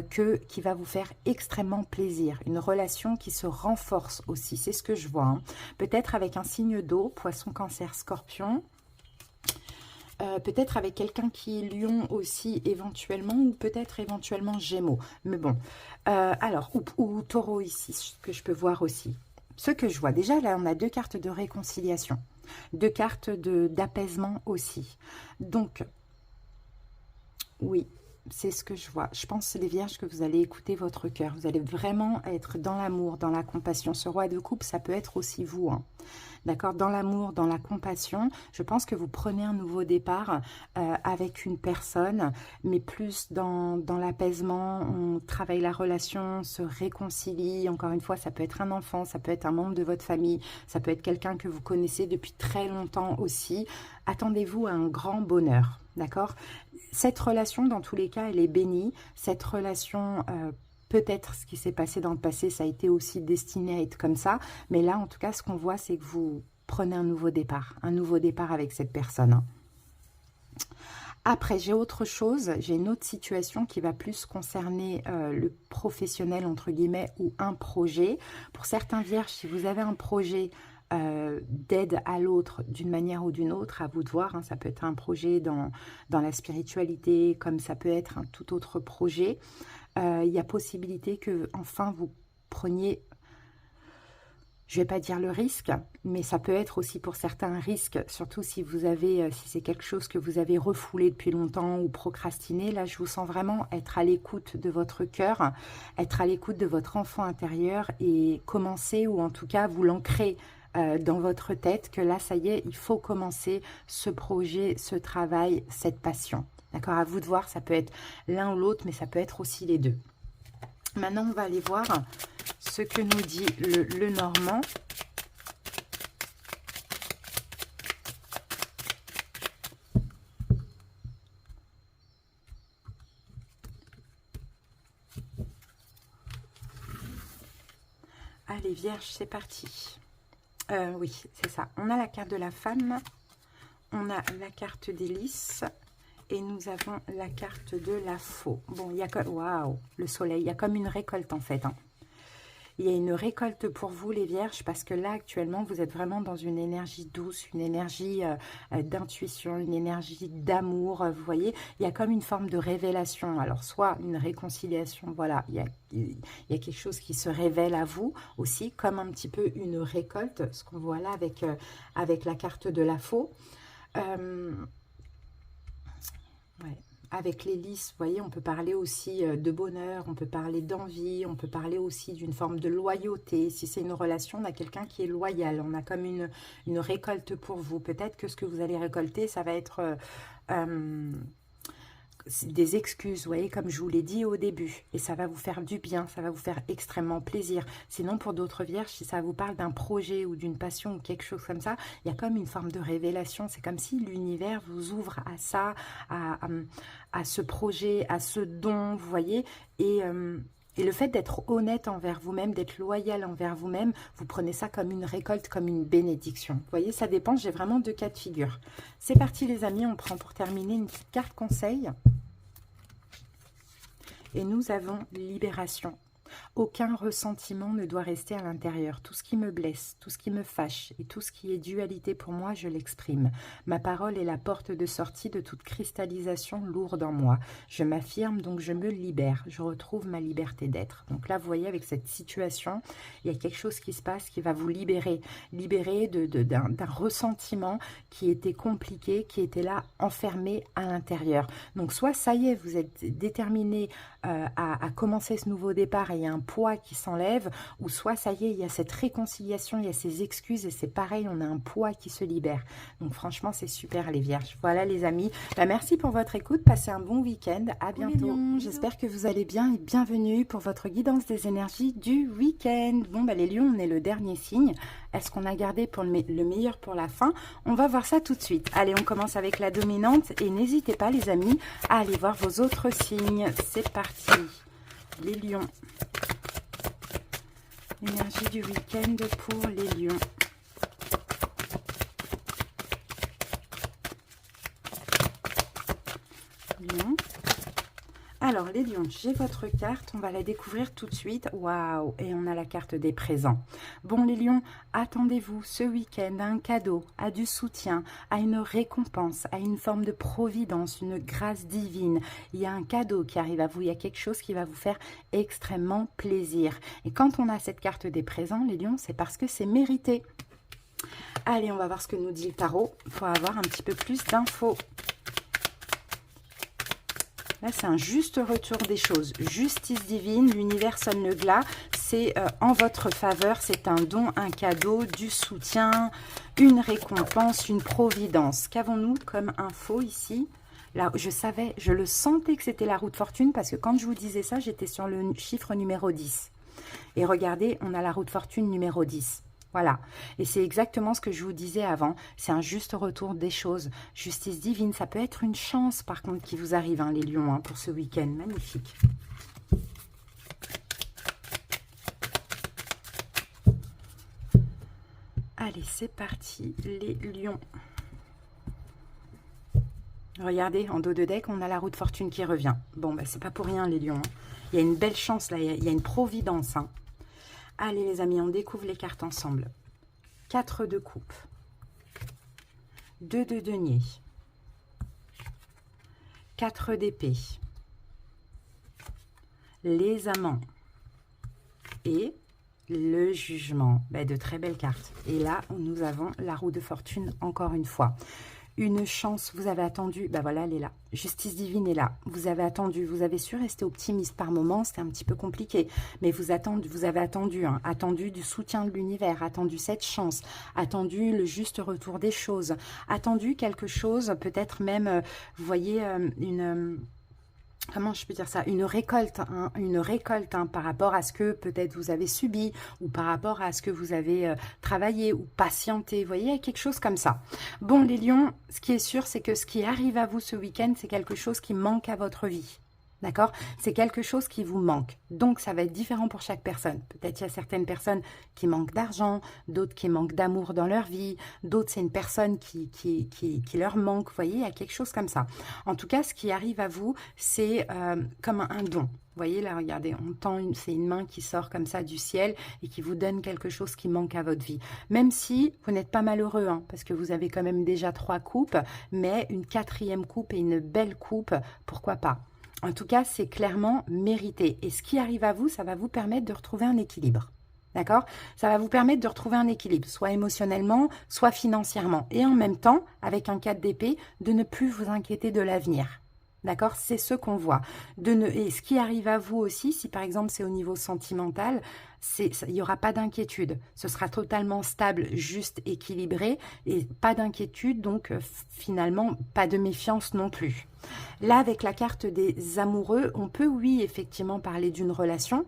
qui va vous faire extrêmement plaisir. Une relation qui se renforce aussi, c'est ce que je vois. Hein. Peut-être avec un signe d'eau, poisson, cancer, scorpion. Peut-être avec quelqu'un qui est lion aussi éventuellement, ou peut-être éventuellement gémeaux. Mais bon, alors, ou taureau ici, ce que je peux voir aussi. Ce que je vois, déjà là on a 2 cartes de réconciliation, 2 cartes d'apaisement aussi. Donc, oui, c'est ce que je vois. Je pense, les vierges, que vous allez écouter votre cœur. Vous allez vraiment être dans l'amour, dans la compassion. Ce roi de coupe, ça peut être aussi vous. Hein. D'accord, dans l'amour, dans la compassion, je pense que vous prenez un nouveau départ avec une personne, mais plus dans l'apaisement, on travaille la relation, on se réconcilie. Encore une fois, ça peut être un enfant, ça peut être un membre de votre famille, ça peut être quelqu'un que vous connaissez depuis très longtemps aussi. Attendez-vous à un grand bonheur, d'accord? Cette relation, dans tous les cas, elle est bénie. Cette relation... peut-être ce qui s'est passé dans le passé, ça a été aussi destiné à être comme ça. Mais là, en tout cas, ce qu'on voit, c'est que vous prenez un nouveau départ avec cette personne. Hein. Après, j'ai autre chose, j'ai une autre situation qui va plus concerner le professionnel, entre guillemets, ou un projet. Pour certains vierges, si vous avez un projet d'aide à l'autre d'une manière ou d'une autre, à vous de voir, hein, ça peut être un projet dans la spiritualité, comme ça peut être un tout autre projet. Il y a possibilité que enfin vous preniez, je vais pas dire le risque, mais ça peut être aussi pour certains un risque, surtout si vous avez, si c'est quelque chose que vous avez refoulé depuis longtemps ou procrastiné. Là, je vous sens vraiment être à l'écoute de votre cœur, être à l'écoute de votre enfant intérieur et commencer, ou en tout cas vous l'ancrer dans votre tête que là, ça y est, il faut commencer ce projet, ce travail, cette passion. D'accord, à vous de voir, ça peut être l'un ou l'autre, mais ça peut être aussi les deux. Maintenant, on va aller voir ce que nous dit le Normand. Allez, Vierge, c'est parti. Oui, c'est ça. On a la carte de la femme, on a la carte des lys. Et nous avons la carte de la faux. Bon, il y a comme... Waouh, le soleil. Il y a comme une récolte, en fait. Hein. Il y a une récolte pour vous, les vierges, parce que là, actuellement, vous êtes vraiment dans une énergie douce, une énergie d'intuition, une énergie d'amour. Vous voyez, il y a comme une forme de révélation. Alors, soit une réconciliation, voilà, il y a quelque chose qui se révèle à vous aussi, comme un petit peu une récolte, ce qu'on voit là avec la carte de la faux. Ouais. Avec les lys, vous voyez, on peut parler aussi de bonheur, on peut parler d'envie, on peut parler aussi d'une forme de loyauté. Si c'est une relation, on a quelqu'un qui est loyal, on a comme une récolte pour vous. Peut-être que ce que vous allez récolter, ça va être des excuses, vous voyez, comme je vous l'ai dit au début. Et ça va vous faire du bien, ça va vous faire extrêmement plaisir. Sinon, pour d'autres vierges, si ça vous parle d'un projet ou d'une passion ou quelque chose comme ça, il y a comme une forme de révélation. C'est comme si l'univers vous ouvre à ça, à ce projet, à ce don, vous voyez. Et le fait d'être honnête envers vous-même, d'être loyal envers vous-même, vous prenez ça comme une récolte, comme une bénédiction. Vous voyez, ça dépend, j'ai vraiment 2 cas de figure. C'est parti les amis, on prend pour terminer une petite carte conseil. Et nous avons libération. Aucun ressentiment ne doit rester à l'intérieur. Tout ce qui me blesse, tout ce qui me fâche et tout ce qui est dualité pour moi, je l'exprime. Ma parole est la porte de sortie de toute cristallisation lourde en moi. Je m'affirme, donc je me libère. Je retrouve ma liberté d'être. Donc là, vous voyez, avec cette situation, il y a quelque chose qui se passe qui va vous libérer. Libérer d'un ressentiment qui était compliqué, qui était là, enfermé à l'intérieur. Donc soit, ça y est, vous êtes déterminé à commencer ce nouveau départ et y a un poids qui s'enlève, ou soit ça y est, il y a cette réconciliation, il y a ces excuses et c'est pareil, on a un poids qui se libère. Donc franchement, c'est super les Vierges. Voilà les amis, merci pour votre écoute, passez un bon week-end, à bientôt. J'espère que vous allez bien et bienvenue pour votre guidance des énergies du week-end. Bon, les lions, on est le dernier signe. Est-ce qu'on a gardé pour le meilleur pour la fin? On va voir ça tout de suite. Allez, on commence avec la dominante et n'hésitez pas les amis à aller voir vos autres signes. C'est parti. Les lions. L'énergie du week-end pour les lions. Lions. Alors, les lions, j'ai votre carte, on va la découvrir tout de suite. Waouh! Et on a la carte des présents. Bon, les lions, attendez-vous ce week-end à un cadeau, à du soutien, à une récompense, à une forme de providence, une grâce divine. Il y a un cadeau qui arrive à vous, il y a quelque chose qui va vous faire extrêmement plaisir. Et quand on a cette carte des présents, les lions, c'est parce que c'est mérité. Allez, on va voir ce que nous dit le tarot pour avoir un petit peu plus d'infos. Là, c'est un juste retour des choses. Justice divine, l'univers sonne le glas. C'est en votre faveur. C'est un don, un cadeau, du soutien, une récompense, une providence. Qu'avons-nous comme info ici? Là, je savais, je le sentais que c'était la roue de fortune parce que quand je vous disais ça, j'étais sur le chiffre numéro 10. Et regardez, on a la roue de fortune numéro 10. Voilà, et c'est exactement ce que je vous disais avant, c'est un juste retour des choses, justice divine, ça peut être une chance par contre qui vous arrive, hein, les lions, hein, pour ce week-end, magnifique. Allez, c'est parti, les lions. Regardez, en dos de deck, on a la roue de fortune qui revient. Bon, c'est pas pour rien les lions, hein. Il y a une belle chance là, il y a une providence, hein. Allez les amis, on découvre les cartes ensemble. 4 de coupe. 2 de denier. 4 d'épée. Les amants. Et le jugement. De très belles cartes. Et là, nous avons la roue de fortune encore une fois. Une chance, vous avez attendu, voilà, elle est là. Justice divine est là. Vous avez attendu, vous avez su rester optimiste par moment, c'était un petit peu compliqué. Mais vous avez attendu, hein, attendu du soutien de l'univers, attendu cette chance, attendu le juste retour des choses, attendu quelque chose, peut-être même, vous voyez, comment je peux dire ça, une récolte par rapport à ce que peut-être vous avez subi ou par rapport à ce que vous avez travaillé ou patienté, vous voyez, il y a quelque chose comme ça. Bon, les lions, ce qui est sûr, c'est que ce qui arrive à vous ce week-end, c'est quelque chose qui manque à votre vie. D'accord? C'est quelque chose qui vous manque. Donc, ça va être différent pour chaque personne. Peut-être il y a certaines personnes qui manquent d'argent, d'autres qui manquent d'amour dans leur vie, d'autres, c'est une personne qui leur manque. Vous voyez, il y a quelque chose comme ça. En tout cas, ce qui arrive à vous, c'est comme un don. Vous voyez, là, regardez, on tend, c'est une main qui sort comme ça du ciel et qui vous donne quelque chose qui manque à votre vie. Même si vous n'êtes pas malheureux, hein, parce que vous avez quand même déjà 3 coupes, mais une 4e coupe et une belle coupe, pourquoi pas? En tout cas, c'est clairement mérité. Et ce qui arrive à vous, ça va vous permettre de retrouver un équilibre. D'accord? Ça va vous permettre de retrouver un équilibre, soit émotionnellement, soit financièrement. Et en même temps, avec un 4 d'épée, de ne plus vous inquiéter de l'avenir. D'accord? C'est ce qu'on voit. Et ce qui arrive à vous aussi, si par exemple c'est au niveau sentimental, il n'y aura pas d'inquiétude. Ce sera totalement stable, juste, équilibré et pas d'inquiétude, donc finalement pas de méfiance non plus. Là, avec la carte des amoureux, on peut, oui, effectivement parler d'une relation,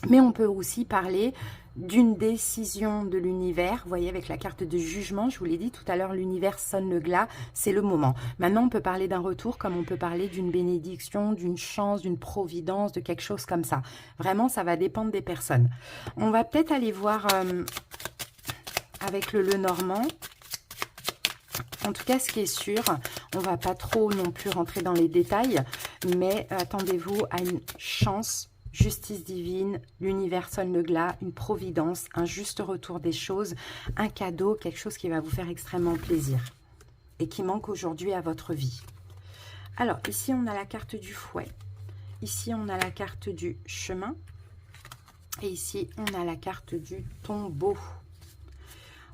mais on peut aussi parler d'une décision de l'univers. Vous voyez, avec la carte de jugement, je vous l'ai dit tout à l'heure, l'univers sonne le glas, c'est le moment. Maintenant, on peut parler d'un retour comme on peut parler d'une bénédiction, d'une chance, d'une providence, de quelque chose comme ça. Vraiment, ça va dépendre des personnes. On va peut-être aller voir avec le Lenormand. En tout cas, ce qui est sûr, on ne va pas trop non plus rentrer dans les détails, mais attendez-vous à une chance, justice divine, l'univers sonne le glas, une providence, un juste retour des choses, un cadeau, quelque chose qui va vous faire extrêmement plaisir et qui manque aujourd'hui à votre vie. Alors, ici, on a la carte du fouet. Ici, on a la carte du chemin. Et ici, on a la carte du tombeau.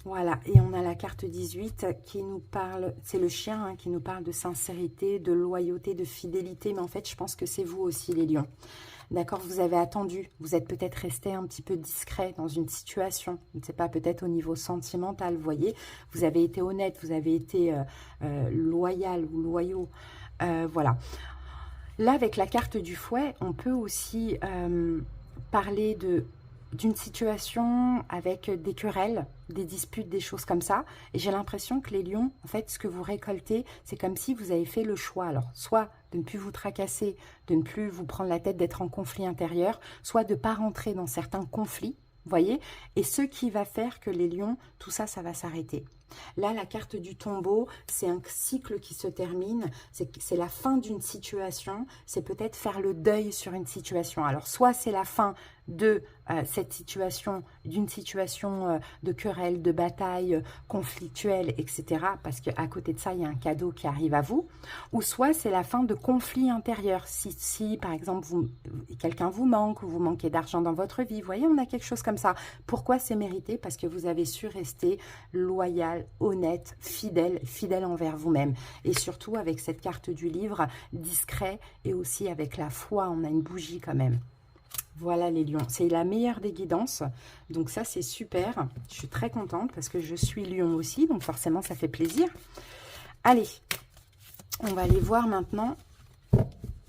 Voilà, et on a la carte 18 qui nous parle, c'est le chien hein, qui nous parle de sincérité, de loyauté, de fidélité. Mais en fait, je pense que c'est vous aussi, les lions. D'accord, vous avez attendu, vous êtes peut-être resté un petit peu discret dans une situation, je ne sais pas, peut-être au niveau sentimental, vous voyez, vous avez été honnête, vous avez été loyal ou loyaux, voilà. Là, avec la carte du fouet, on peut aussi parler d'une situation avec des querelles, des disputes, des choses comme ça. Et j'ai l'impression que les lions, en fait, ce que vous récoltez, c'est comme si vous avez fait le choix. Alors, soit de ne plus vous tracasser, de ne plus vous prendre la tête, d'être en conflit intérieur, soit de ne pas rentrer dans certains conflits, vous voyez. Et ce qui va faire que les lions, tout ça, ça va s'arrêter. Là, la carte du tombeau, c'est un cycle qui se termine, c'est la fin d'une situation, c'est peut-être faire le deuil sur une situation. Alors, soit c'est la fin de cette situation, d'une situation de querelle, de bataille conflictuelle, etc. Parce qu'à côté de ça, il y a un cadeau qui arrive à vous. Ou soit c'est la fin de conflits intérieurs. Si par exemple, quelqu'un vous manque ou vous manquez d'argent dans votre vie, vous voyez, on a quelque chose comme ça. Pourquoi c'est mérité? Parce que vous avez su rester loyal, honnête, fidèle envers vous-même. Et surtout avec cette carte du livre, discret, et aussi avec la foi, on a une bougie quand même. Voilà les lions, c'est la meilleure des guidances, donc ça c'est super, je suis très contente parce que je suis lion aussi, donc forcément ça fait plaisir. Allez, on va aller voir maintenant,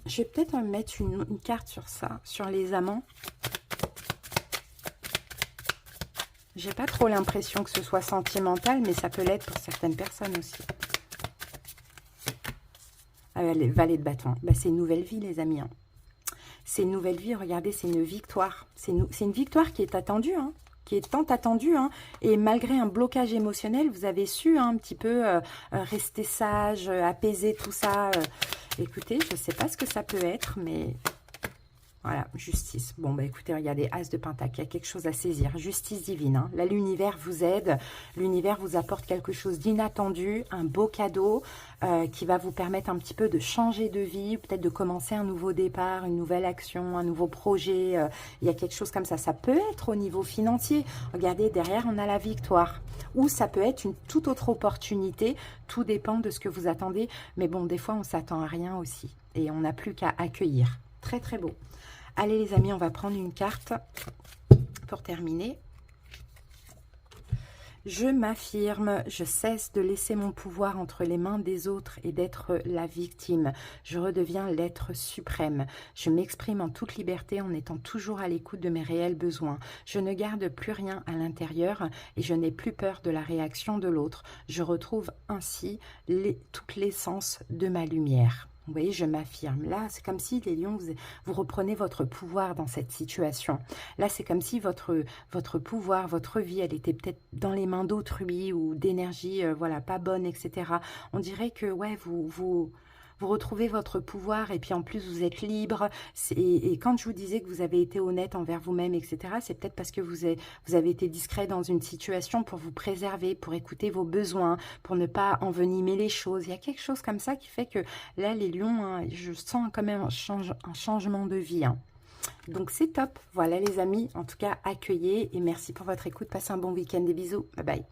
je vais peut-être mettre une carte sur ça, sur les amants. J'ai pas trop l'impression que ce soit sentimental, mais ça peut l'être pour certaines personnes aussi. Les valets de bâton, bah, c'est une nouvelle vie les amis, hein. C'est une nouvelle vie, regardez, c'est une victoire. C'est une victoire qui est attendue, hein, qui est tant attendue. Hein, et malgré un blocage émotionnel, vous avez su un petit peu rester sage, apaiser tout ça. Écoutez, je ne sais pas ce que ça peut être, mais voilà, justice. Bon, bah écoutez, regardez, As de Pentacle, il y a quelque chose à saisir. Justice divine. Hein. Là, l'univers vous aide. L'univers vous apporte quelque chose d'inattendu, un beau cadeau qui va vous permettre un petit peu de changer de vie, peut-être de commencer un nouveau départ, une nouvelle action, un nouveau projet. Il y a quelque chose comme ça. Ça peut être au niveau financier. Regardez, derrière, on a la victoire. Ou ça peut être une toute autre opportunité. Tout dépend de ce que vous attendez. Mais bon, des fois, on ne s'attend à rien aussi. Et on n'a plus qu'à accueillir. Très, très beau. Allez les amis, on va prendre une carte pour terminer. Je m'affirme, je cesse de laisser mon pouvoir entre les mains des autres et d'être la victime. Je redeviens l'être suprême. Je m'exprime en toute liberté en étant toujours à l'écoute de mes réels besoins. Je ne garde plus rien à l'intérieur et je n'ai plus peur de la réaction de l'autre. Je retrouve ainsi toute l'essence de ma lumière. Vous voyez, je m'affirme. Là, c'est comme si, les lions, vous reprenez votre pouvoir dans cette situation. Là, c'est comme si votre pouvoir, votre vie, elle était peut-être dans les mains d'autrui ou d'énergie, voilà, pas bonne, etc. On dirait que, ouais, vous retrouvez votre pouvoir et puis en plus, vous êtes libre. Et quand je vous disais que vous avez été honnête envers vous-même, etc., c'est peut-être parce que vous avez été discret dans une situation pour vous préserver, pour écouter vos besoins, pour ne pas envenimer les choses. Il y a quelque chose comme ça qui fait que là, les lions, hein, je sens quand même un changement de vie. Hein. Donc, c'est top. Voilà les amis, en tout cas, accueillez et merci pour votre écoute. Passez un bon week-end. Des bisous. Bye bye.